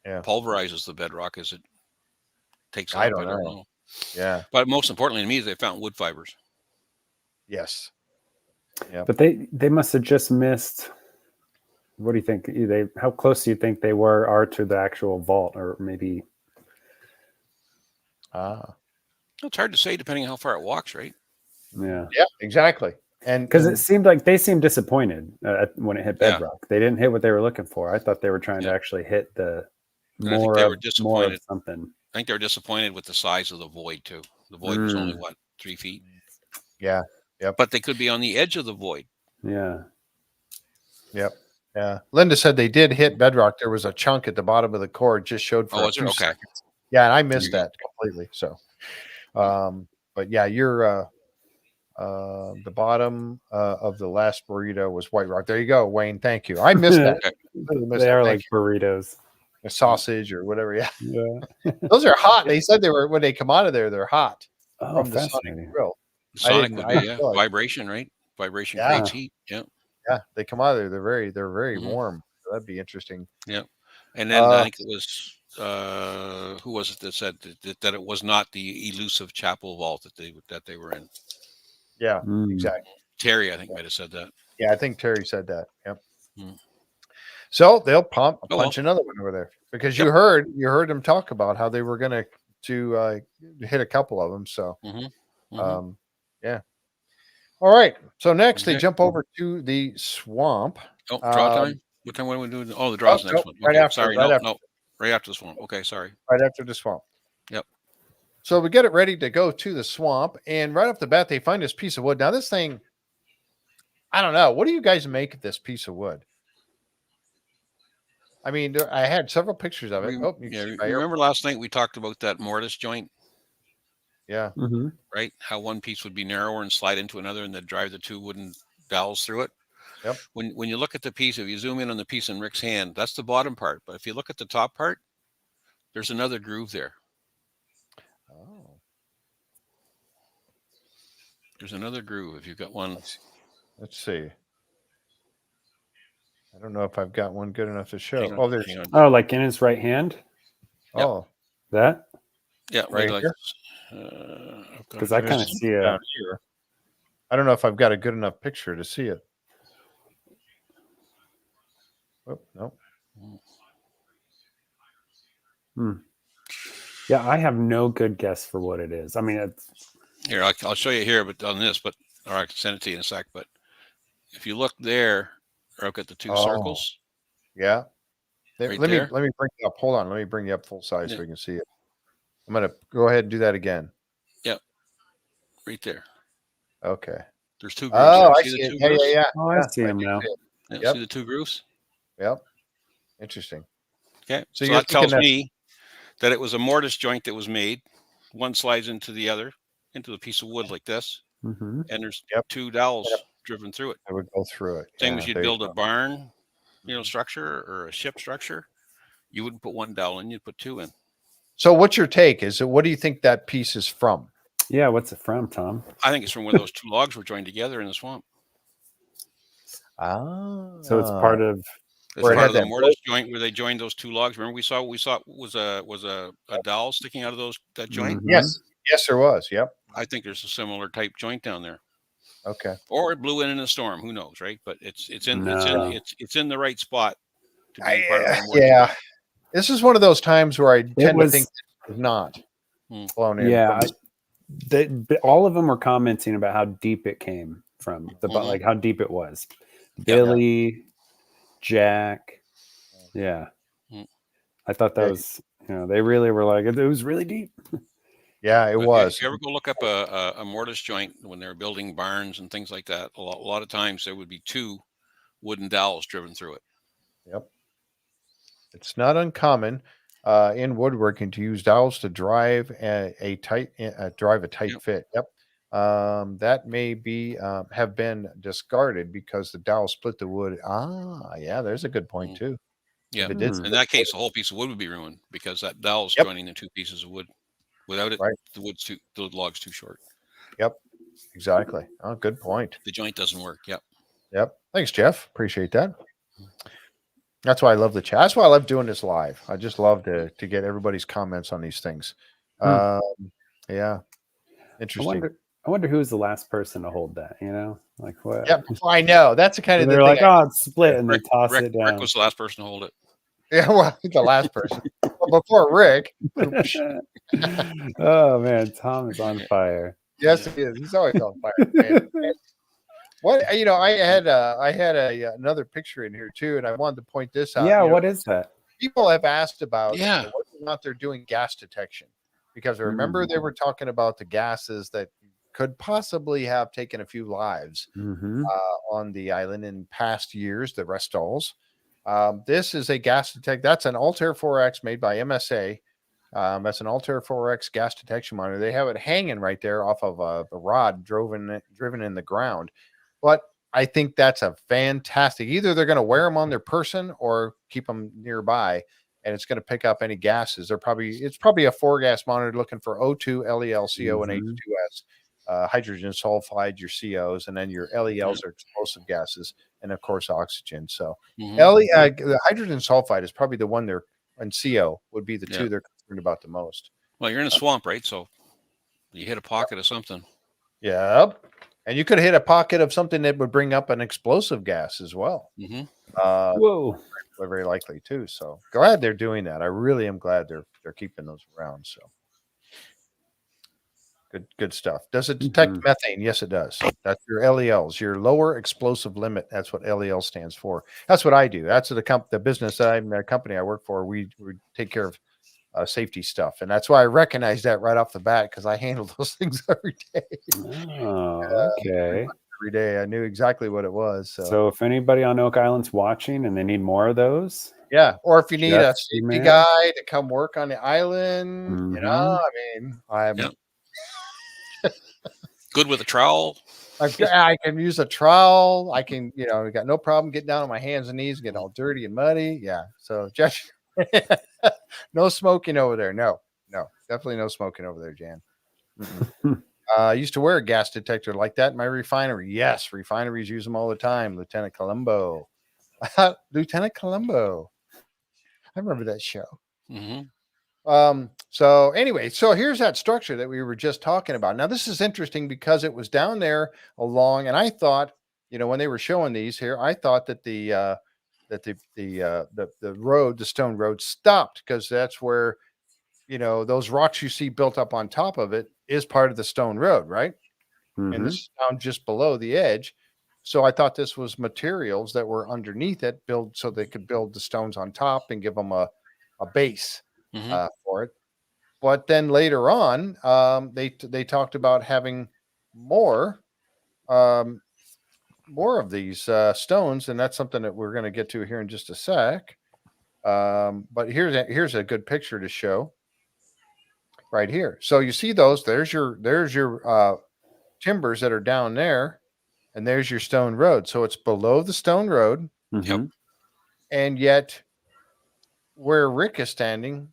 pulverizes the bedrock as it takes it up. I don't know.
Yeah.
But most importantly to me, they found wood fibers.
Yes. Yeah.
But they must have just missed. What do you think? How close do you think they are to the actual vault, or maybe?
It's hard to say depending on how far it walks, right?
Yeah.
Yeah. Exactly. And
because it seemed like they seemed disappointed when it hit bedrock. Yeah. They didn't hit what they were looking for. I thought they were trying to actually hit more of something.
I think they were disappointed with the size of the void too. The void was only 3 feet.
Yeah. Yep.
But they could be on the edge of the void.
Yeah.
Yep. Yeah. Linda said they did hit bedrock. There was a chunk at the bottom of the core. It just showed for a few seconds. Yeah, and I missed that completely. So, but yeah, you're the bottom of the last burrito was white rock. There you go, Wayne. Thank you. I missed that.
They are like burritos.
A sausage or whatever. Yeah. Those are hot. They said when they come out of there, they're hot from the Sonic grill.
Sonic would be vibration, right? Vibration creates heat. Yeah.
Yeah. They come out of there. They're very warm. So that'd be interesting.
Yeah. And then I think it was who was it that said that it was not the elusive chapel vault that they were in?
Yeah, exactly.
Terry, I think, might have said that.
Yeah, I think Terry said that. Yep. So they'll punch another one over there because you heard them talk about how they were going to hit a couple of them. So, yeah. All right. So next they jump over to the swamp.
Oh, draw time. What time? What are we doing? Oh, the draw's next one.
Right after.
Sorry, right after the swamp. Okay, sorry.
Right after the swamp.
Yep.
So we get it ready to go to the swamp, and right off the bat they find this piece of wood. Now this thing, I don't know. What do you guys make of this piece of wood? I mean, I had several pictures of it. Oh, you can see my
remember last night we talked about that mortise joint?
Yeah.
Right? How one piece would be narrower and slide into another and then drive the two wooden dowels through it.
Yep.
When you look at the piece, if you zoom in on the piece in Rick's hand, that's the bottom part. But if you look at the top part, there's another groove there.
Oh.
There's another groove if you've got one.
Let's see. I don't know if I've got one good enough to show.
On,
oh, there's.
Oh, like in his right hand.
Oh,
that.
Yeah,
right
like
here.
Because I kind of see it
down here. I don't know if I've got a good enough picture to see it. Oh, no.
Yeah, I have no good guess for what it is. I mean, it's
here. I'll show you here, but on this, or I can send it to you in a sec. But if you look there, or I've got the two circles.
Yeah.
Right
let
there.
me bring you up. Hold on. Let me bring you up full size so we can see it. I'm gonna go ahead and do that again.
Yep. Right there.
Okay.
There's two grooves.
Oh, I
see
see
the
it.
two
Yeah,
grooves?
yeah.
Oh, I see him now.
Yep. See the two grooves?
Yep. Interesting.
Okay.
So
that tells me that it was a mortise joint that was made. One slides into the other, into a piece of wood like this. And there's two dowels driven through it.
I would go through it.
Same as you'd build a barn, structure or a ship structure. You wouldn't put one dowel in, you'd put two in.
So what's your take? What do you think that piece is from?
Yeah, what's it from, Tom?
I think it's from where those two logs were joined together in the swamp.
So it's part of
the mortise joint where they joined those two logs. Remember we saw was a dowel sticking out of that joint?
Yes, there was. Yep.
I think there's a similar type joint down there.
Okay.
Or it blew in a storm. Who knows, right? But it's in the right spot to be part of the mortise.
Yeah. This is one of those times where I tend to think it's not blown in.
Yeah. All of them were commenting about how deep it came from, like how deep it was. Billy, Jack. Yeah. I thought that was, they really were like, it was really deep.
Yeah, it was.
If you ever go look up a mortise joint when they were building barns and things like that, a lot of times there would be two wooden dowels driven through it.
Yep. It's not uncommon in woodworking to use dowels to drive a tight fit. Yep. That may be have been discarded because the dowel split the wood. Yeah, there's a good point too.
Yeah, in that case, the whole piece of wood would be ruined because that dowel's joining the two pieces of wood. Without it, the log's too short.
Yep, exactly. Oh, good point.
The joint doesn't work.
Yep. Thanks, Jeff. Appreciate that. That's why I love the chat. That's why I love doing this live. I just love to get everybody's comments on these things. Yeah. Interesting.
I wonder who was the last person to hold that, like what?
Yeah, I know. That's the kind of
they're like, it's split, and they toss it down.
Rick was the last person to hold it.
Yeah, well, the last person. Well, before Rick.
Oh man, Tom is on fire.
Yes, he is. He's always on fire. Man. What I had another picture in here too, and I wanted to point this out.
Yeah, what is that?
People have asked about whether or not they're doing gas detection, because remember they were talking about the gases that could possibly have taken a few lives on the island in past years, the Restols. This is a gas detect. That's an Altair 4X made by MSA. That's an Altair 4X gas detection monitor. They have it hanging right there off of a rod driven in the ground. But I think that's a fantastic. Either they're going to wear them on their person or keep them nearby, and it's going to pick up any gases. It's probably a 4-gas monitor looking for O2, LEL, CO, and H2S. Hydrogen sulfide, your COs, and then your LELs are explosive gases, and of course oxygen. So the hydrogen sulfide is probably the one and CO would be the two they're concerned about the most.
Well, you're in a swamp, right? So you hit a pocket of something.
Yep. And you could hit a pocket of something that would bring up an explosive gas as well.
Whoa.
Very likely too. So glad they're doing that. I really am glad they're keeping those around. So good stuff. Does it detect methane? Yes, it does. That's your LELs, your lower explosive limit. That's what LEL stands for. That's what I do. That's the business the company I work for. We take care of safety stuff, and that's why I recognize that right off the bat because I handle those things every day.
Oh, okay.
every day. I knew exactly what it was.
So if anybody on Oak Island's watching and they need more of those,
yeah, or if you need a
Jeff's
safety
man.
guy to come work on the island, you know,
Mhm.
I mean, I'm
Good with a trowel.
I can use a trowel. I can, you know, got no problem getting down on my hands and knees, getting all dirty and muddy. Yeah. So Jeff, no smoking over there. No, definitely no smoking over there, Jan. I used to wear a gas detector like that in my refinery. Yes, refineries use them all the time. Lieutenant Columbo. Lieutenant Columbo. I remember that show. So anyway, so here's that structure that we were just talking about. Now, this is interesting because it was down there along, and I thought, you know, when they were showing these here, I thought that the road, the stone road, stopped because that's where, you know, those rocks you see built up on top of it is part of the stone road, right? And this is down just below the edge. So I thought this was materials that were underneath it, build so they could build the stones on top and give them a base for it. But then later on, they talked about having more of these stones, and that's something that we're going to get to here in just a sec. But here's a good picture to show right here. So you see those? There's your timbers that are down there, and there's your stone road. So it's below the stone road, and yet where Rick is standing,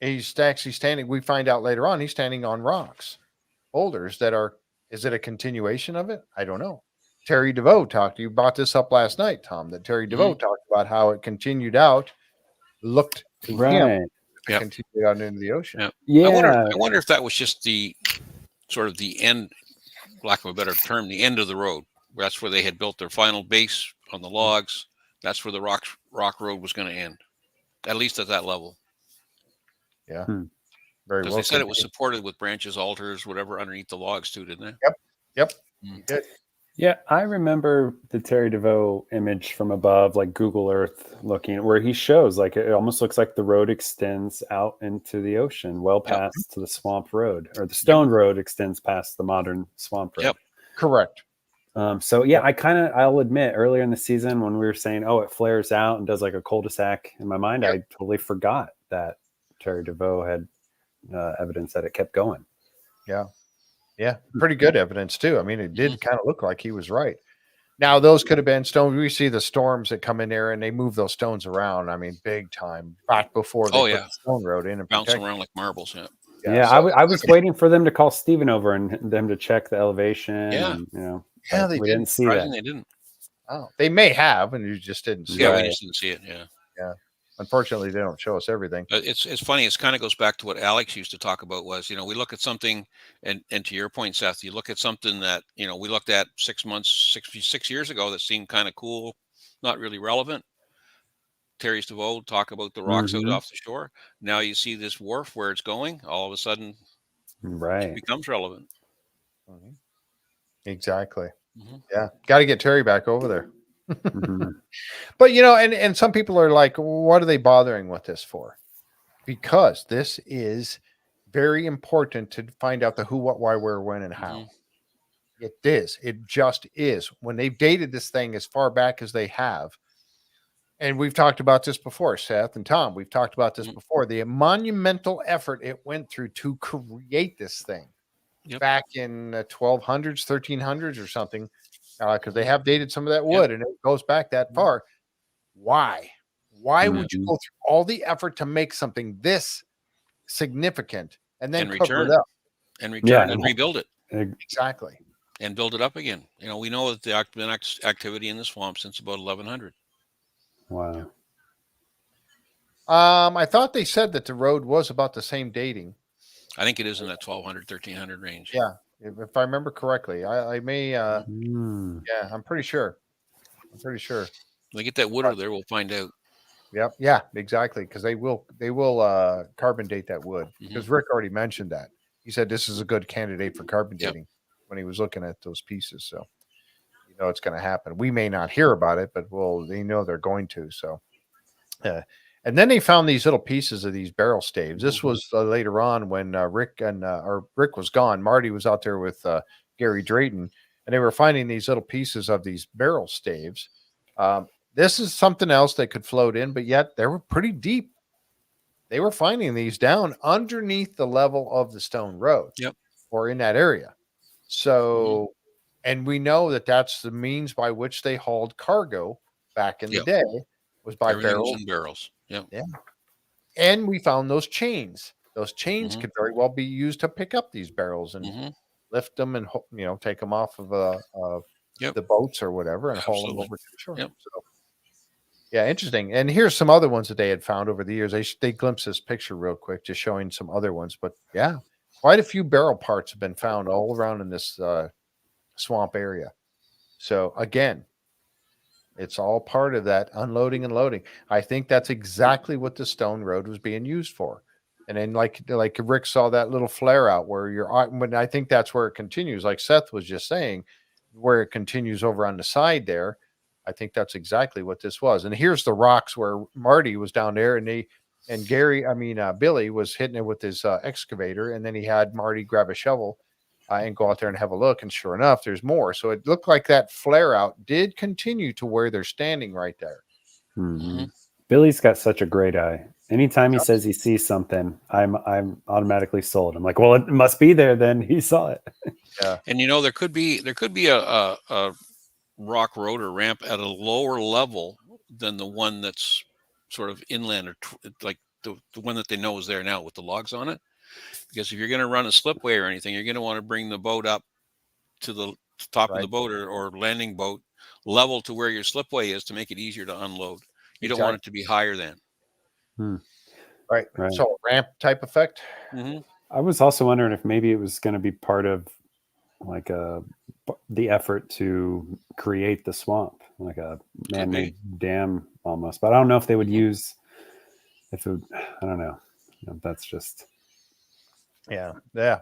he's actually standing. We find out later on he's standing on rocks, boulders that are. Is it a continuation of it? I don't know. Terry DeVoe talked. You brought this up last night, Tom. That Terry DeVoe talked about how it continued out, looked to him, continued out into the ocean.
Yeah.
I wonder if that was just the sort of the end, lack of a better term, the end of the road. That's where they had built their final base on the logs. That's where the rock road was going to end, at least at that level.
Yeah. Very well.
Because they said it was supported with branches, altars, whatever underneath the logs too, didn't they?
Yep. You did.
Yeah, I remember the Terry DeVoe image from above, like Google Earth looking, where he shows like it almost looks like the road extends out into the ocean, well past to the swamp road, or the stone road extends past the modern swamp road.
Correct.
So yeah, I'll admit earlier in the season when we were saying, oh, it flares out and does like a cul-de-sac, in my mind, I totally forgot that Terry DeVoe had evidence that it kept going.
Yeah, pretty good evidence too. I mean, it did kind of look like he was right. Now, those could have been stones. We see the storms that come in there and they move those stones around. I mean, big time back before they put the stone road in and
bounce around like marbles.
Yeah, so, I was waiting for them to call Steven over and them to check the elevation.
Yeah,
and, you know,
they
didn't see that.
They didn't.
Oh, they may have, and you just didn't see it.
Yeah, we just didn't see it.
Yeah. Unfortunately, they don't show us everything.
It's funny. It kind of goes back to what Alex used to talk about was, you know, we look at something and to your point, Seth, you look at something that, you know, we looked at 6 years ago that seemed kind of cool, not really relevant. Terry's DeVoe talk about the rocks out off the shore. Now you see this wharf where it's going, all of a sudden it becomes relevant.
Exactly. Yeah. Got to get Terry back over there. But you know, and some people are like, what are they bothering with this for? Because this is very important to find out the who, what, why, where, when, and how. It is. It just is. When they've dated this thing as far back as they have, and we've talked about this before, Seth and Tom, we've talked about this before, the monumental effort it went through to create this thing back in 1200s, 1300s or something. Because they have dated some of that wood and it goes back that far. Why would you go through all the effort to make something this significant and then cover it up
and return and rebuild it?
Exactly.
And build it up again. You know, we know that there's been activity in the swamp since about 1100.
Wow.
I thought they said that the road was about the same dating.
I think it is in that 1200, 1300 range.
Yeah. If I remember correctly, I may, I'm pretty sure. When
they get that wood over there, we'll find out.
Yep. Yeah, exactly. Because they will carbon date that wood. Because Rick already mentioned that. He said this is a good candidate for carbon dating when he was looking at those pieces. So, you know, it's going to happen. We may not hear about it, but they know they're going to. So, and then they found these little pieces of these barrel staves. This was later on when Rick was gone. Marty was out there with Gary Drayton, and they were finding these little pieces of these barrel staves. This is something else that could float in, but yet they were pretty deep. They were finding these down underneath the level of the stone road, or in that area. So, and we know that that's the means by which they hauled cargo back in the day, was by barrels.
In barrels. Yeah.
And we found those chains. Those chains could very well be used to pick up these barrels and lift them and, take them off of the boats or whatever and haul them over to the shore. So, yeah, interesting. And here's some other ones that they had found over the years. They glimpsed this picture real quick, just showing some other ones. But yeah, quite a few barrel parts have been found all around in this swamp area. So again, it's all part of that unloading and loading. I think that's exactly what the stone road was being used for. And then like Rick saw that little flare out where when I think that's where it continues, like Seth was just saying, where it continues over on the side there. I think that's exactly what this was. And here's the rocks where Marty was down there, and Billy was hitting it with his excavator, and then he had Marty grab a shovel and go out there and have a look. And sure enough, there's more. So it looked like that flare out did continue to where they're standing right there.
Billy's got such a great eye. Anytime he says he sees something, I'm automatically sold. I'm like, well, it must be there. Then he saw it.
Yeah. And there could be a rock road or ramp at a lower level than the one that's sort of inland, or like the one that they know is there now with the logs on it. Because if you're going to run a slipway or anything, you're going to want to bring the boat up to the top of the boat or landing boat level to where your slipway is to make it easier to unload. You don't want it to be higher than.
Right. So ramp type effect.
I was also wondering if maybe it was going to be part of like the effort to create the swamp, like a man-made dam almost. But I don't know if they would use, I don't know. That's just.
Yeah.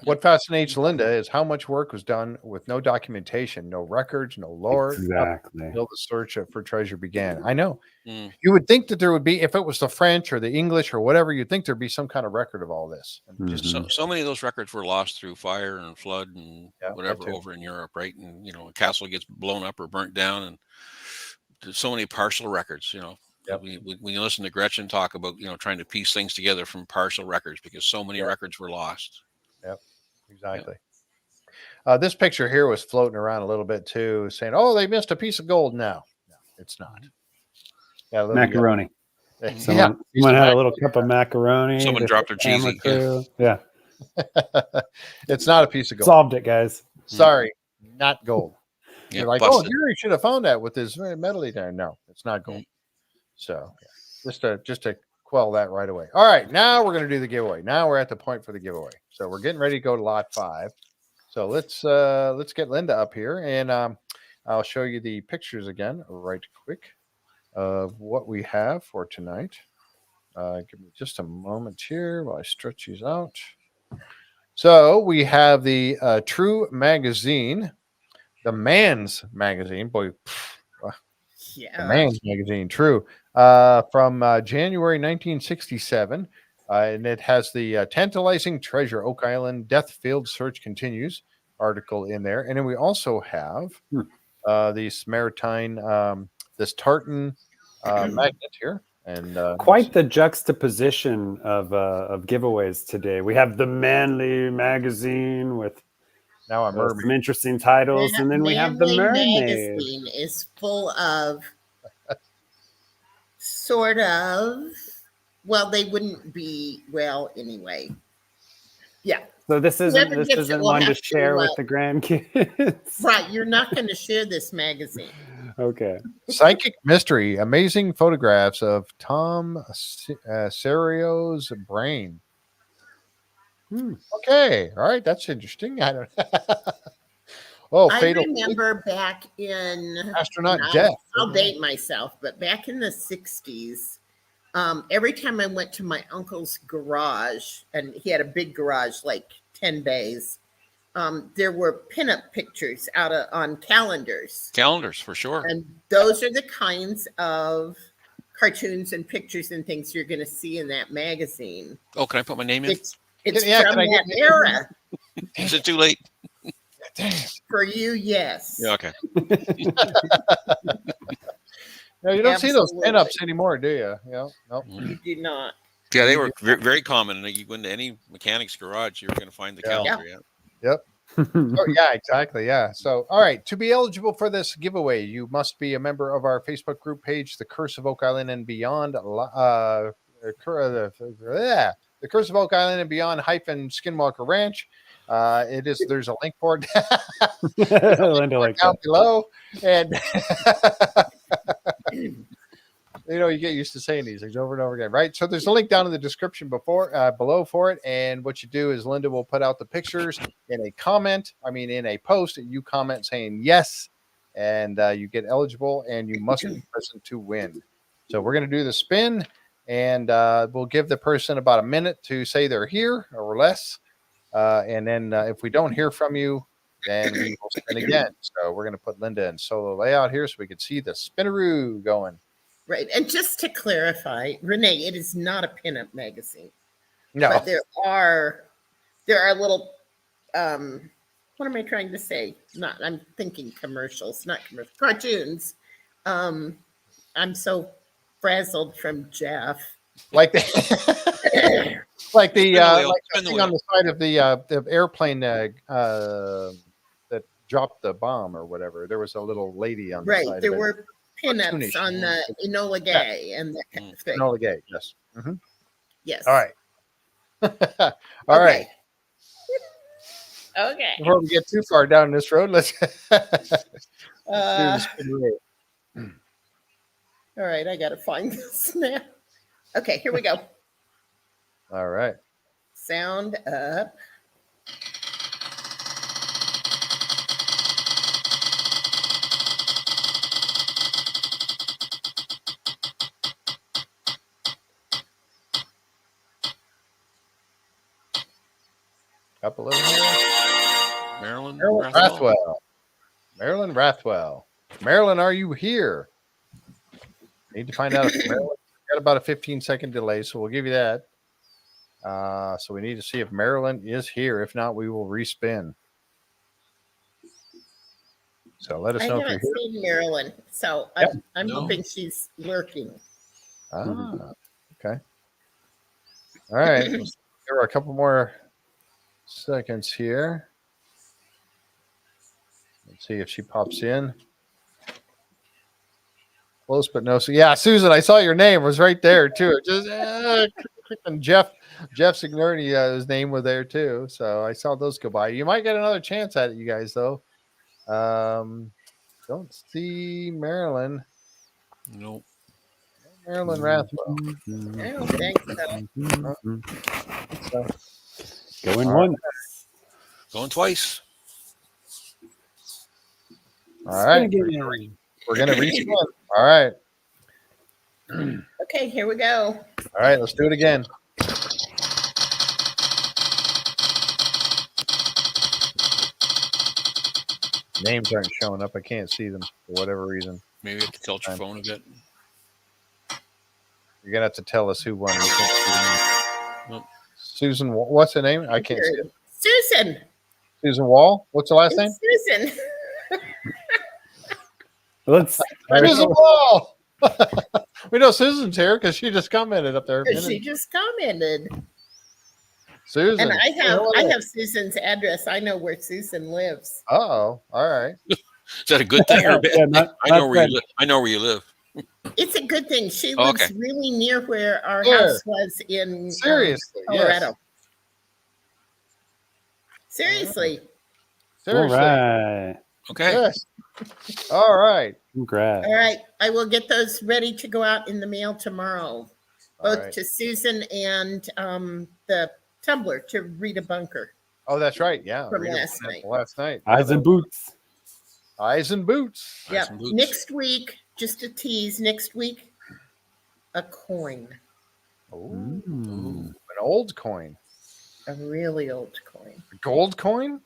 What fascinates Linda is how much work was done with no documentation, no records, no lore.
Exactly.
Until the search for treasure began. I know. You would think that there would be, if it was the French or the English or whatever, you'd think there'd be some kind of record of all this. And
just so many of those records were lost through fire and flood and whatever over in Europe, right? And a castle gets blown up or burnt down, and there's so many partial records. When you listen to Gretchen talk about trying to piece things together from partial records because so many records were lost.
Exactly. This picture here was floating around a little bit too, saying, "Oh, they missed a piece of gold." Now, no, it's not.
Macaroni. Someone had a little cup of macaroni.
Someone dropped their cheesy.
Yeah.
It's not a piece of gold.
Solved it, guys.
Sorry, not gold. You're like,
busted.
oh, Gary should have found that with his metal there. No, it's not gold. So just to quell that right away. All right, now we're going to do the giveaway. Now we're at the point for the giveaway. So we're getting ready to go to lot 5. So let's get Linda up here, and I'll show you the pictures again right quick of what we have for tonight. Give me just a moment here while I stretch these out. So we have the True magazine, the Man's magazine. Boy, the Man's magazine, True, from January 1967. And it has the tantalizing treasure, Oak Island Death Field Search Continues article in there. And then we also have the Samaritine, this tartan magnet here. And
quite the juxtaposition of giveaways today. We have the Manly magazine with some interesting titles, and then we have the Mermaid
magazine is full of sort of, well, they wouldn't be anyway. Yeah.
So this isn't one to share with the grandkids.
Right, you're not going to share this magazine.
Okay.
Psychic Mystery, amazing photographs of Tom Serio's brain. Okay, all right, that's interesting. I don't.
I remember back in
astronaut death.
I'll date myself, but back in the 60s, every time I went to my uncle's garage, and he had a big garage, like 10 bays. There were pinup pictures on calendars.
Calendars, for sure.
And those are the kinds of cartoons and pictures and things you're going to see in that magazine.
Oh, can I put my name in?
It's from that era.
Is it too late?
Damn.
For you, yes.
Yeah, okay.
No, you don't see those
Absolutely.
pinups anymore, do you? Nope.
You do not.
Yeah, they were very common. And you go into any mechanic's garage, you're going to find the calendar. Yeah.
Yep. Oh, yeah, exactly. Yeah. So, all right. To be eligible for this giveaway, you must be a member of our Facebook group page, The Curse of Oak Island and Beyond. The Curse of Oak Island and Beyond Skinwalker Ranch. There's a link for it.
Linda like
down
that.
below, and you get used to saying these things over and over again, right? So there's a link down in the description below for it, and what you do is Linda will put out the pictures in a post, and you comment saying yes, and you get eligible, and you must be present to win. So we're going to do the spin, and we'll give the person about a minute to say they're here or less, and then if we don't hear from you, then we will spin again. So we're going to put Linda in solo layout here so we can see the spinneroo going.
Right. And just to clarify, Renee, it is not a pinup magazine.
No.
But there are little what am I trying to say? I'm thinking commercials, not commercials, cartoons. I'm so frazzled from Jeff.
Like the thing on the side of the airplane that dropped the bomb or whatever. There was a little lady on the side.
Right. There were pinups on the Enola Gay and that kind of thing.
Enola Gay, yes. Mm-hmm.
Yes.
All right. All right.
Okay.
Before we get too far down this road, let's do
all right, I gotta find this now. Okay, here we go.
All right.
Sound up.
Up a little more.
Marilyn
Rathwell. Marilyn Rathwell. Marilyn, are you here? Need to find out if Marilyn got about a 15-second delay, so we'll give you that. So we need to see if Marilyn is here. If not, we will respin. So let us know if you're
haven't
here.
seen Marilyn, so
Yep.
I'm hoping she's lurking.
Okay. All right. There are a couple more seconds here. Let's see if she pops in. Close, but no. So yeah, Susan, I saw your name was right there too. Just and Jeff's ignoring his name was there too. So I saw those go by. You might get another chance at it, you guys, though. Don't see Marilyn.
Nope.
Marilyn Rathwell.
I don't think so.
Going once.
Going twice.
All right. We're going to respin. All right.
Okay, here we go.
All right. Let's do it again. Names aren't showing up. I can't see them for whatever reason.
Maybe you have to tilt your phone a bit.
You're going to have to tell us who won.
Nope.
Susan, what's the name? I can't see it.
Susan.
Susan Wall. What's the last name?
Susan.
Susan Wall. We know Susan's here because she just commented up there.
She just commented.
Susan.
And I have Susan's address. I know where Susan lives.
Oh, all right.
Is that a good thing or bad? I know where you live. I know where you live.
It's a good thing. She lives really near where our
Where?
house was in
Seriously,
Colorado.
yes.
Seriously.
Seriously.
All right.
Okay.
Yes. All right.
Congrats.
All right. I will get those ready to go out in the mail tomorrow, both to Susan and the Tumblr to Rita Bunker.
Oh, that's right. Yeah.
From last night.
Eyes and boots.
Eyes and boots.
Yeah. Next week, just a tease. Next week, a coin.
Ooh. An old coin.
A really old coin.
A gold coin?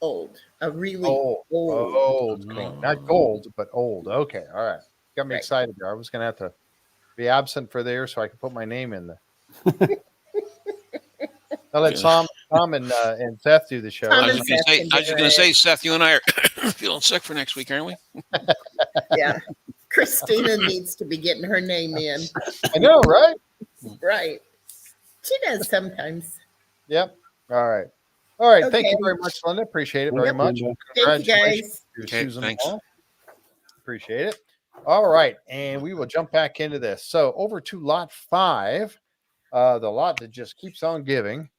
Old. A really
old
old
coin. Not gold, but old. Okay. All right. Got me excited there. I was going to have to be absent for there so I could put my name in there. I'll let Tom and Seth do the show.
I was just going to say, Seth, you and I are feeling sick for next week, aren't we?
Yeah. Christina needs to be getting her name in.
I know, right?
Right. She does sometimes.
Yep. All right. All right.
Okay.
Thank you very much, Linda. Appreciate it very much.
Thank you, guys.
Okay, thanks.
Appreciate it. All right. And we will jump back into this. So over to lot 5, the lot that just keeps on giving.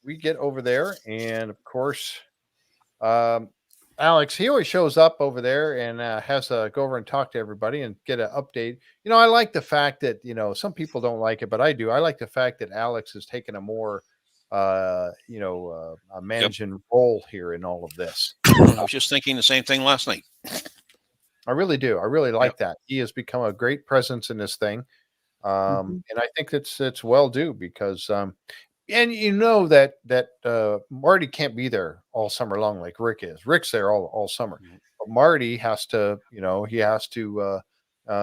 We get over there. And of course, Alex, he always shows up over there and has to go over and talk to everybody and get an update. I like the fact that, some people don't like it, but I do. I like the fact that Alex has taken a more, a managing role here in all of this.
I was just thinking the same thing last night.
I really do. I really like that. He has become a great presence in this thing. And I think it's well due because, and that Marty can't be there all summer long like Rick is. Rick's there all summer. But Marty has to,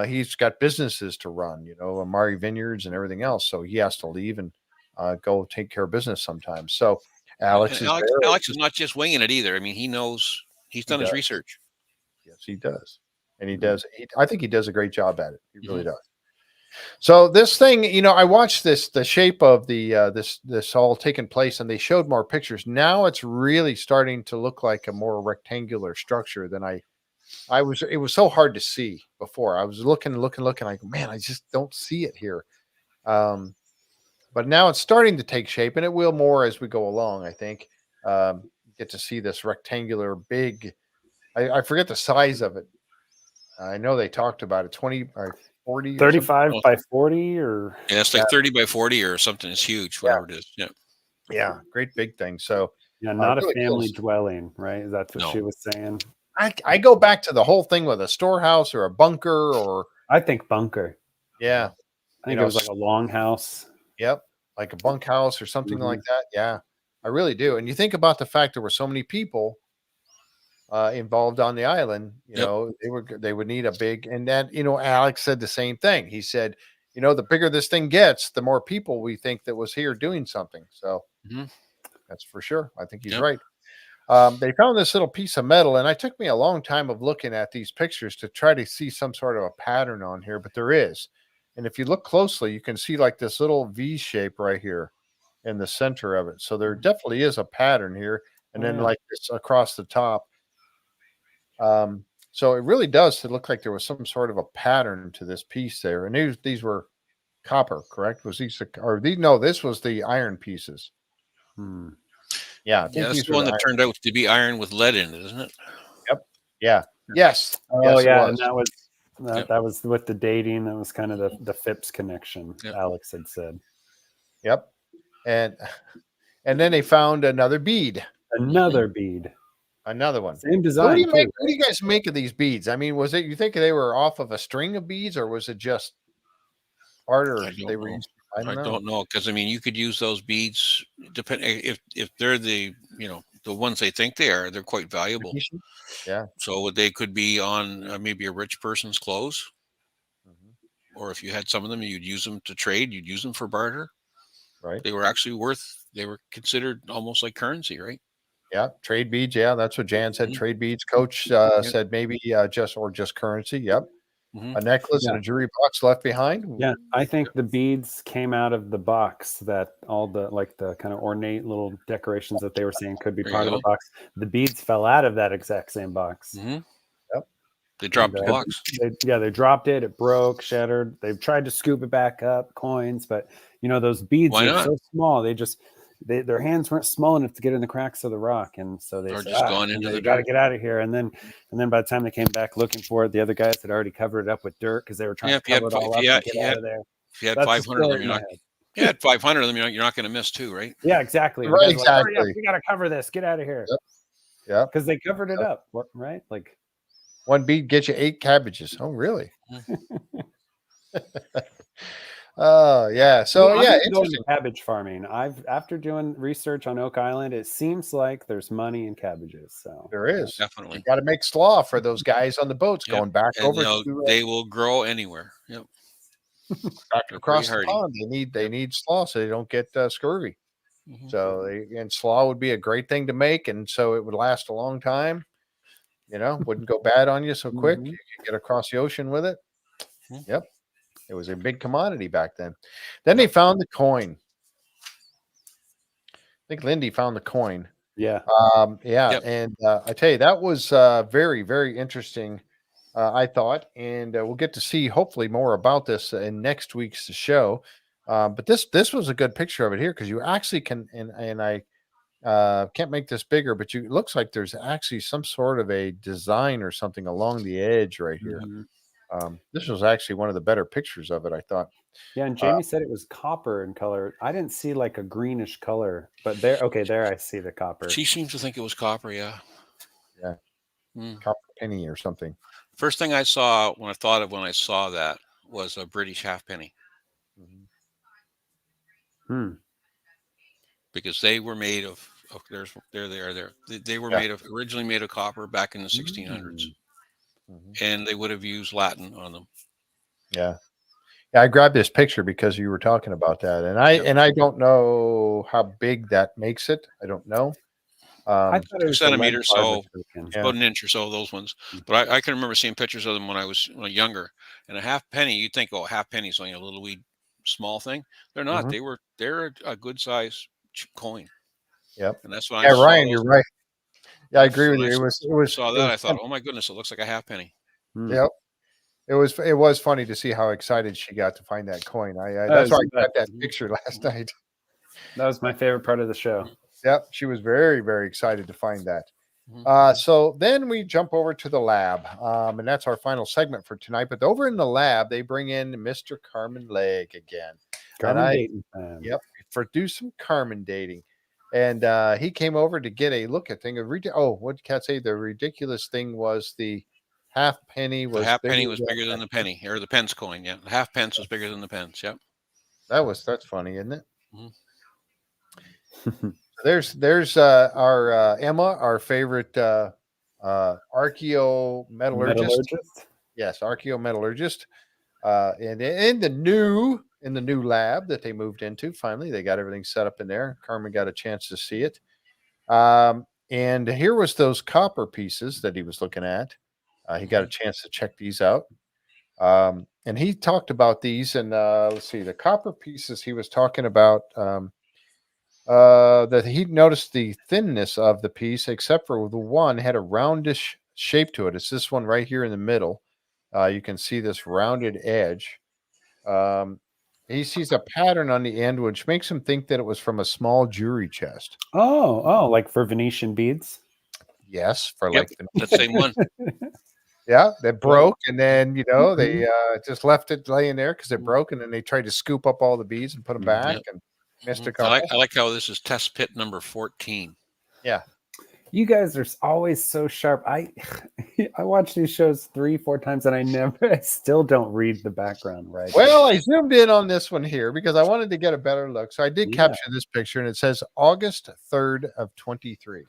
he's got businesses to run, Marty Vineyards and everything else. So he has to leave and go take care of business sometimes. So Alex
is not just winging it either. I mean, he knows he's done his research.
Yes, he does. And he does. I think he does a great job at it. He really does. So this thing, I watched the shape of the this all taking place, and they showed more pictures. Now it's really starting to look like a more rectangular structure than I was. It was so hard to see before. I was looking, like, man, I just don't see it here. But now it's starting to take shape, and it will more as we go along. I think get to see this rectangular big. I forget the size of it. I know they talked about it, 20 by 40,
35 by 40, or
it's like 30 by 40 or something. It's huge, whatever it is.
Yeah, great big thing. So
not a family dwelling, right? That's what she was saying.
I go back to the whole thing with a storehouse or a bunker, or
I think bunker.
Yeah,
I think it was like a longhouse.
Yep, like a bunkhouse or something like that. Yeah, I really do. And you think about the fact there were so many people involved on the island, they would need a big, and that, Alex said the same thing. He said, the bigger this thing gets, the more people we think that was here doing something. So that's for sure. I think he's right. They found this little piece of metal, and it took me a long time of looking at these pictures to try to see some sort of a pattern on here, but there is. And if you look closely, you can see like this little V shape right here in the center of it. So there definitely is a pattern here. And then like this across the top. So it really does look like there was some sort of a pattern to this piece there. And these were copper, correct? No, this was the iron pieces. Yeah. I think
that's the one that turned out to be iron with lead in it, isn't it?
Yep. Yeah. Yes.
Oh,
yes,
yeah. And that was with the dating. That was kind of the Phipps connection. Alex had said.
Yep. And then they found another bead. Another one.
Same design.
What do you guys make of these beads? I mean, was it, you think they were off of a string of beads, or was it just harder?
I don't know. Because I mean, you could use those beads depending if they're the ones they think they are, they're quite valuable.
Yeah.
So they could be on maybe a rich person's clothes, or if you had some of them, you'd use them to trade. You'd use them for barter.
Right.
They were actually they were considered almost like currency, right?
Yeah, trade beads. Yeah, that's what Jan said. Trade beads. Coach said maybe just currency. Yep. A necklace and a jewelry box left behind.
Yeah, I think the beads came out of the box, that all the kind of ornate little decorations that they were saying could be part of the box. The beads fell out of that exact same box.
Yep.
They dropped the box.
They dropped it. It broke, shattered. They've tried to scoop it back up, coins, but those beads are so small. Their hands weren't small enough to get in the cracks of the rock, and so they
just gone into the
got to get out of here. And then by the time they came back looking for it, the other guys had already covered it up with dirt because they were trying to cover it all up and get out of there.
If you had 500 of them, you're 500 of them, you're not going to miss two, right?
Yeah, exactly.
Right, exactly.
Like, we got to cover this. Get out of here.
Yeah,
because they covered it up, right? Like
one bead gets you 8 cabbages. Oh, really? Oh, yeah. So
interesting. Cabbage farming. After doing research on Oak Island, it seems like there's money in cabbages. So
there is
definitely.
You got to make slaw for those guys on the boats going back over.
They will grow anywhere. Yep.
Back across the pond. They need slaw so they don't get scurvy. So and slaw would be a great thing to make, and so it would last a long time. Wouldn't go bad on you so quick. You could get across the ocean with it. Yep. It was a big commodity back then. Then they found the coin. I think Lindy found the coin.
Yeah.
Yeah. And I tell you, that was very, very interesting, I thought. And we'll get to see hopefully more about this in next week's show. But this was a good picture of it here because you actually can, and I can't make this bigger, but it looks like there's actually some sort of a design or something along the edge right here. This was actually one of the better pictures of it, I thought.
Yeah, and Jamie said it was copper in color. I didn't see like a greenish color, but there I see the copper.
She seems to think it was copper, yeah.
Yeah. Copper penny or something.
First thing I saw when I saw that was a British halfpenny. Because they were made of they were originally made of copper back in the 1600s. And they would have used Latin on them.
Yeah, I grabbed this picture because you were talking about that, and I don't know how big that makes it. I don't know.
I thought it was
2 centimeters, so
about
an inch or so, those ones. But I can remember seeing pictures of them when I was younger. And a half penny, you'd think, oh, half penny's only a little wee small thing. They're not. They're a good size coin.
Yep.
And that's what I saw.
Ryan, you're right. Yeah, I agree with you. It was.
Saw that. I thought, oh my goodness, it looks like a half penny.
Yep. It was funny to see how excited she got to find that coin. That's why I got that picture last night.
That was my favorite part of the show.
Yep, she was very, very excited to find that. So then we jump over to the lab, and that's our final segment for tonight. But over in the lab, they bring in Mr. Carmen Legg again.
Dating.
Yep, do some Carmen dating. And he came over to get a look at thing. What did Kat say? The ridiculous thing was the half penny was
bigger than the penny, or the pence coin. Yeah, the half pence was bigger than the pence. Yep.
That's funny, isn't it? There's our Emma, our favorite archaeometallurgist. Yes, archaeometallurgist. And in the new lab that they moved into, finally they got everything set up in there. Carmen got a chance to see it. And here was those copper pieces that he was looking at. He got a chance to check these out. And he talked about these, and let's see, the copper pieces he was talking about, that he noticed the thinness of the piece, except for the one had a roundish shape to it. It's this one right here in the middle. You can see this rounded edge. He sees a pattern on the end, which makes him think that it was from a small jewelry chest.
Oh, like for Venetian beads?
Yes, for
like the same one.
Yeah, that broke, and then they just left it laying there because it broke, and then they tried to scoop up all the beads and put them back, and missed a couple.
I like how this is test pit number 14.
Yeah,
you guys are always so sharp. I watch these shows 3-4 times, and I still don't read the background right.
Well, I zoomed in on this one here because I wanted to get a better look, so I did capture this picture, and it says August 3rd of 23.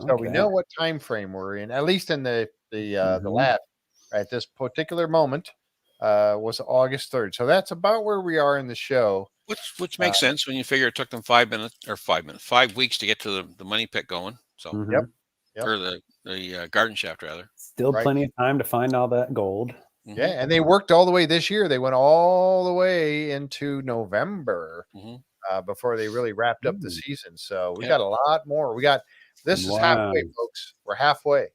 So we know what time frame we're in, at least in the lab at this particular moment. Was August 3rd. So that's about where we are in the show.
Which makes sense when you figure it took them 5 weeks to get to the money pit going. So or the garden shaft rather.
Still plenty of time to find all that gold.
Yeah, and they worked all the way this year. They went all the way into November before they really wrapped up the season. So we got a lot more. This is halfway, folks. We're halfway.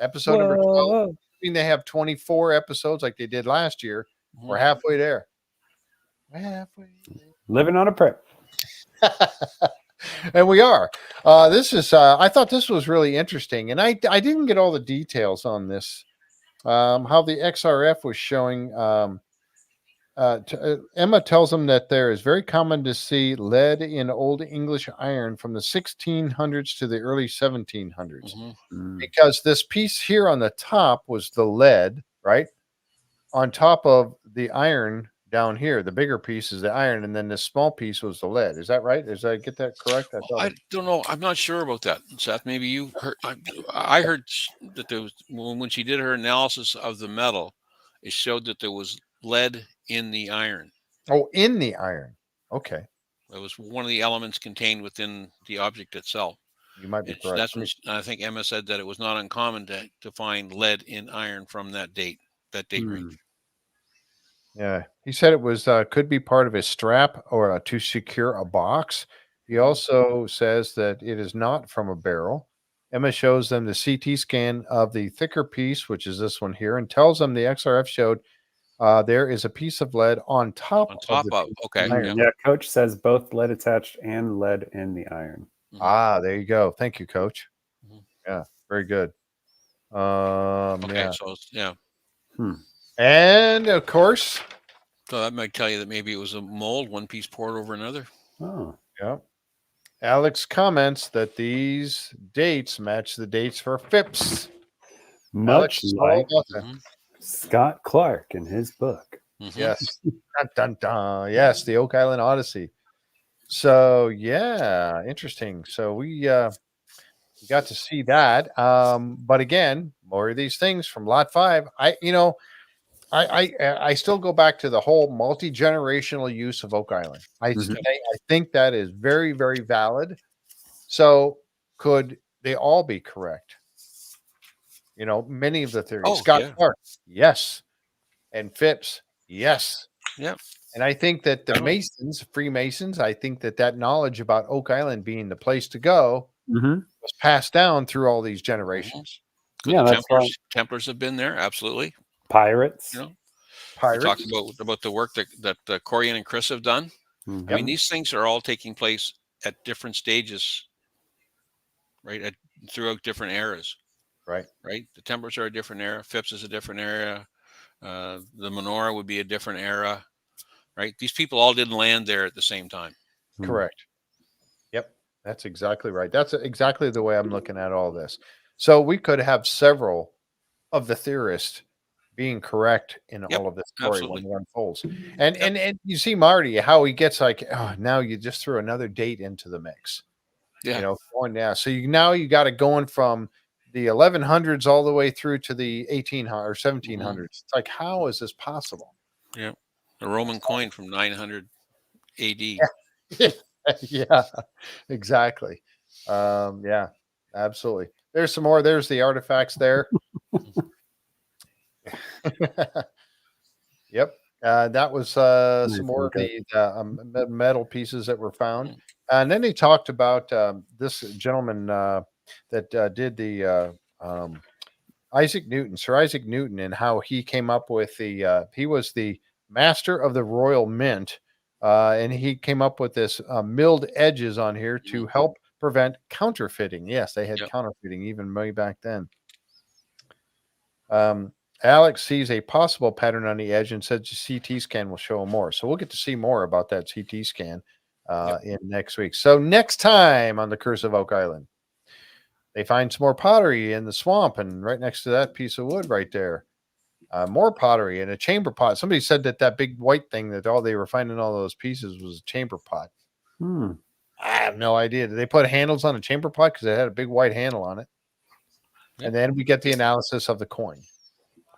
Episode number 12. I mean, they have 24 episodes like they did last year. We're halfway there.
Living on a prayer.
And we are. This is. I thought this was really interesting, and I didn't get all the details on this. How the XRF was showing. Emma tells them that there is very common to see lead in Old English iron from the 1600s to the early 1700s, because this piece here on the top was the lead, right? On top of the iron down here, the bigger piece is the iron, and then this small piece was the lead. Is that right? Did I get that correct?
I don't know. I'm not sure about that, Seth. Maybe you heard. I heard that there was, when she did her analysis of the metal, it showed that there was lead in the iron.
Oh, in the iron. Okay.
It was one of the elements contained within the object itself.
You might be correct.
That's when I think Emma said that it was not uncommon to find lead in iron from that date range.
Yeah, he said it was could be part of a strap or to secure a box. He also says that it is not from a barrel. Emma shows them the CT scan of the thicker piece, which is this one here, and tells them the XRF showed there is a piece of lead on top of the
okay.
iron.
Yeah, Coach says both lead attached and lead in the iron.
There you go. Thank you, Coach. Yeah, very good.
Okay, so
and of course,
so that might tell you that maybe it was a mold, one piece poured over another.
Oh,
yeah. Alex comments that these dates match the dates for Phipps.
much like Scott Clark in his book.
Yes. Dun, dun, dun. Yes, the Oak Island Odyssey. So yeah, interesting. So we got to see that. But again, more of these things from Lot 5. I still go back to the whole multi-generational use of Oak Island. I think that is very, very valid. So could they all be correct? Many of the theories. Scott Clark, yes. And Phipps, yes.
Yeah.
And I think that the Masons, Freemasons, I think that knowledge about Oak Island being the place to go was passed down through all these generations.
Templars have been there, absolutely.
Pirates.
Pirates. We talked about the work that Corian and Chris have done. I mean, these things are all taking place at different stages, right? Throughout different eras.
Right.
The Templars are a different era. Phipps is a different era. The menorah would be a different era, right? These people all didn't land there at the same time.
Correct. Yep. That's exactly right. That's exactly the way I'm looking at all this. So we could have several of the theorists being correct in all of this story when it unfolds. And you see Marty, how he gets like, now you just threw another date into the mix.
Yeah.
Going down. So you got it going from the 1100s all the way through to the 1800s or 1700s. It's like, how is this possible?
Yeah. A Roman coin from 900 AD.
Yeah, exactly. Yeah, absolutely. There's some more. There's the artifacts there. Yep. That was some more of the metal pieces that were found. And then they talked about this gentleman that did the Sir Isaac Newton, and how he came up with he was the master of the Royal Mint, and he came up with this milled edges on here to help prevent counterfeiting. Yes, they had counterfeiting even way back then. Alex sees a possible pattern on the edge and says the CT scan will show more. So we'll get to see more about that CT scan in next week. So next time on the Curse of Oak Island, they find some more pottery in the swamp, and right next to that piece of wood right there, more pottery and a chamber pot. Somebody said that big white thing that they were finding all those pieces was a chamber pot. I have no idea. Did they put handles on a chamber pot because it had a big white handle on it? And then we get the analysis of the coin.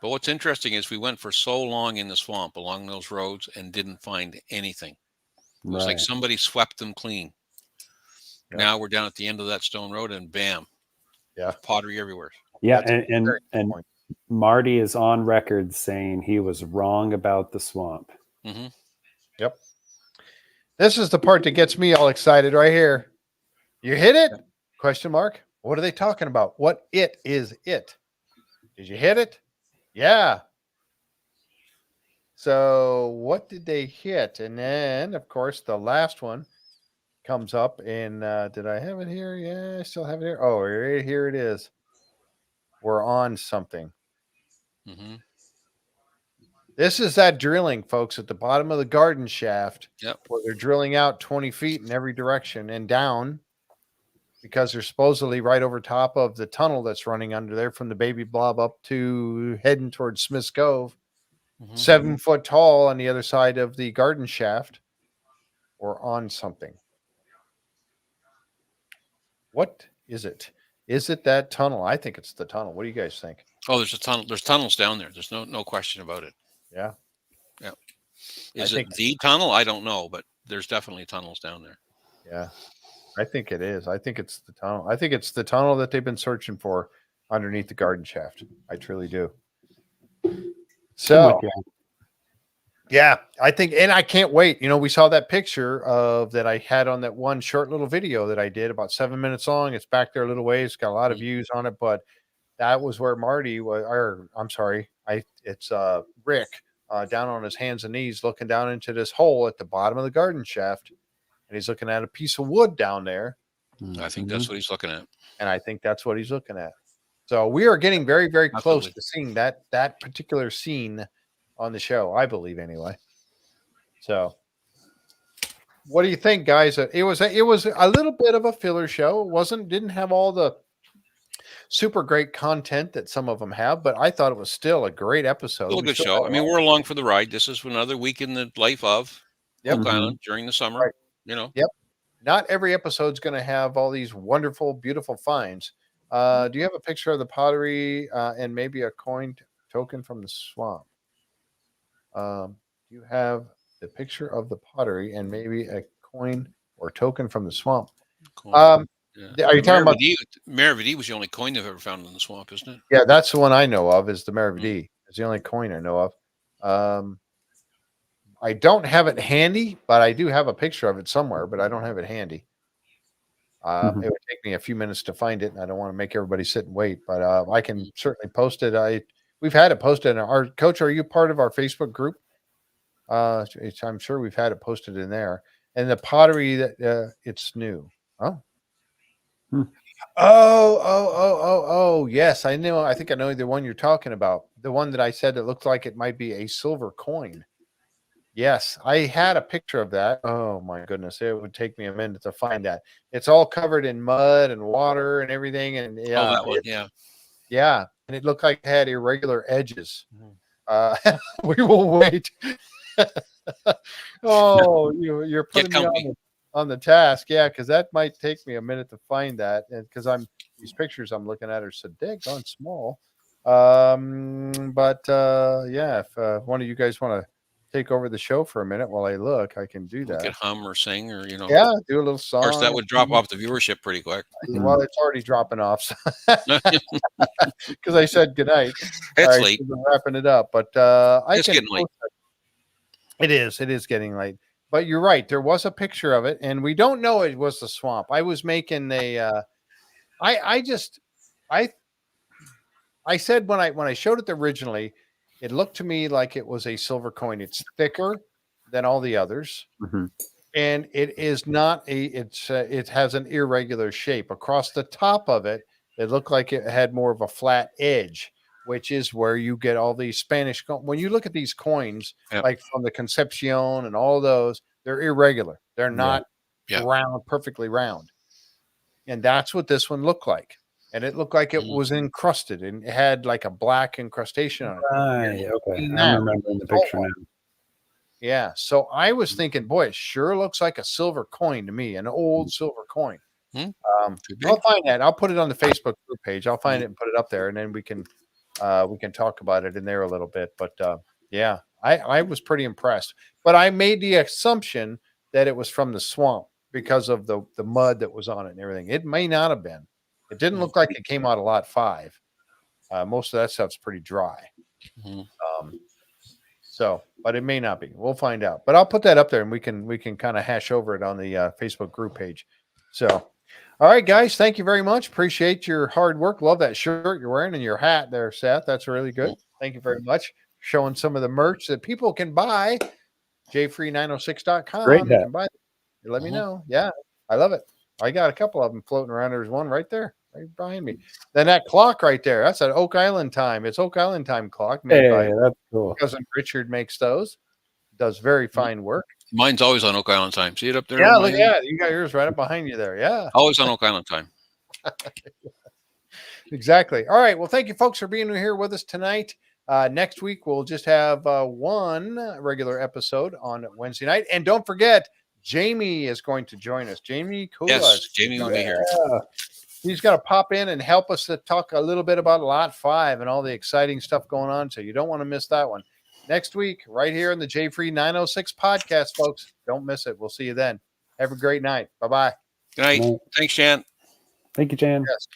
But what's interesting is we went for so long in the swamp along those roads and didn't find anything. It was like somebody swept them clean. Now we're down at the end of that stone road, and bam, pottery everywhere.
Yeah, and Marty is on record saying he was wrong about the swamp.
Yep. This is the part that gets me all excited right here. You hit it? Question mark. What are they talking about? What is it? Did you hit it? Yeah. So what did they hit? And then, of course, the last one comes up in, did I have it here? Yeah, I still have it here. Oh, right here it is. We're on something. This is that drilling, folks, at the bottom of the garden shaft. Where they're drilling out 20 feet in every direction and down, because they're supposedly right over top of the tunnel that's running under there from the Baby Blob up to heading towards Smith's Cove. 7 foot tall on the other side of the garden shaft. We're on something. What is it? Is it that tunnel? I think it's the tunnel. What do you guys think?
Oh, there's a tunnel. There's tunnels down there. There's no question about it.
Yeah.
Is it the tunnel? I don't know, but there's definitely tunnels down there.
Yeah, I think it is. I think it's the tunnel. I think it's the tunnel that they've been searching for underneath the garden shaft. I truly do. So, yeah, I think, and I can't wait. You know, we saw that picture of that I had on that one short little video that I did about 7 minutes long. It's back there a little ways. It's got a lot of views on it, but that was where Marty was, or I'm sorry, it's Rick down on his hands and knees looking down into this hole at the bottom of the garden shaft, and he's looking at a piece of wood down there.
I think that's what he's looking at,
and I think that's what he's looking at. So we are getting very, very close to seeing that particular scene on the show, I believe, anyway. So, what do you think, guys? It was a little bit of a filler show. It didn't have all the super great content that some of them have, but I thought it was still a great episode.
Still a good show. I mean, we're along for the ride. This is another week in the life of Oak Island during the summer.
Right.
You know.
Yep. Not every episode's going to have all these wonderful, beautiful finds. Do you have a picture of the pottery and maybe a coin token from the swamp? You have the picture of the pottery and maybe a coin or token from the swamp.
Yeah.
Are you talking about
Maravidi was the only coin they've ever found in the swamp, isn't it?
Yeah, that's the one I know of. Is the Maravidi? It's the only coin I know of. I don't have it handy, but I do have a picture of it somewhere. But I don't have it handy. It would take me a few minutes to find it, and I don't want to make everybody sit and wait. But I can certainly post it. We've had it posted in our coach. Are you part of our Facebook group? I'm sure we've had it posted in there. And the pottery that it's new. Oh. Oh, yes. I know. I think I know the one you're talking about. The one that I said that looked like it might be a silver coin. Yes, I had a picture of that. Oh my goodness. It would take me a minute to find that. It's all covered in mud and water and everything. And yeah,
that one, yeah.
Yeah. And it looked like it had irregular edges. We will wait. Oh, you're putting me on the task. Yeah, because that might take me a minute to find that. And because these pictures I'm looking at are so daggone small. But yeah, if one of you guys want to take over the show for a minute while I look, I can do that.
You could hum or sing or, you know.
Yeah, do a little song.
Of course, that would drop off the viewership pretty quick.
Well, it's already dropping off. Because I said goodnight.
It's late.
So we're wrapping it up. But
it's getting late.
It is getting late. But you're right. There was a picture of it, and we don't know it was the swamp. I was making a I said when I showed it originally, it looked to me like it was a silver coin. It's thicker than all the others, and it is not it has an irregular shape across the top of it. It looked like it had more of a flat edge, which is where you get all these Spanish. When you look at these coins, like from the Concepcion and all those, they're irregular. They're not round, perfectly round, and that's what this one looked like. And it looked like it was encrusted and it had like a black incrustation on it.
Right. Okay. I'm remembering the picture now.
Yeah. So I was thinking, boy, it sure looks like a silver coin to me, an old silver coin. I'll find that. I'll put it on the Facebook group page. I'll find it and put it up there, and then we can talk about it in there a little bit. But yeah, I was pretty impressed. But I made the assumption that it was from the swamp because of the mud that was on it and everything. It may not have been. It didn't look like it came out of lot 5. Most of that stuff's pretty dry. But it may not be. We'll find out. But I'll put that up there, and we can kind of hash over it on the Facebook group page. So, all right, guys, thank you very much. Appreciate your hard work. Love that shirt you're wearing and your hat there, Seth. That's really good. Thank you very much. Showing some of the merch that people can buy. jfree906.com.
Great hat.
You can buy it. Let me know. Yeah, I love it. I got a couple of them floating around. There's one right there, right behind me. Then that clock right there, that's an Oak Island time. It's Oak Island time clock.
Hey, that's cool.
Cousin Richard makes those. Does very fine work.
Mine's always on Oak Island time. See it up there?
Yeah, look, yeah, you got yours right up behind you there. Yeah.
Always on Oak Island time.
Exactly. All right. Well, thank you folks for being here with us tonight. Next week, we'll just have one regular episode on Wednesday night. And don't forget, Jamie is going to join us. Jamie Kula.
Yes, Jamie will be here.
He's got to pop in and help us to talk a little bit about Lot 5 and all the exciting stuff going on. So you don't want to miss that one. next week right here in the J Free 906 podcast, folks. Don't miss it. We'll see you then. Have a great night. Bye-bye.
Good night. Thanks, Jan.
Thank you, Jan.
Yes.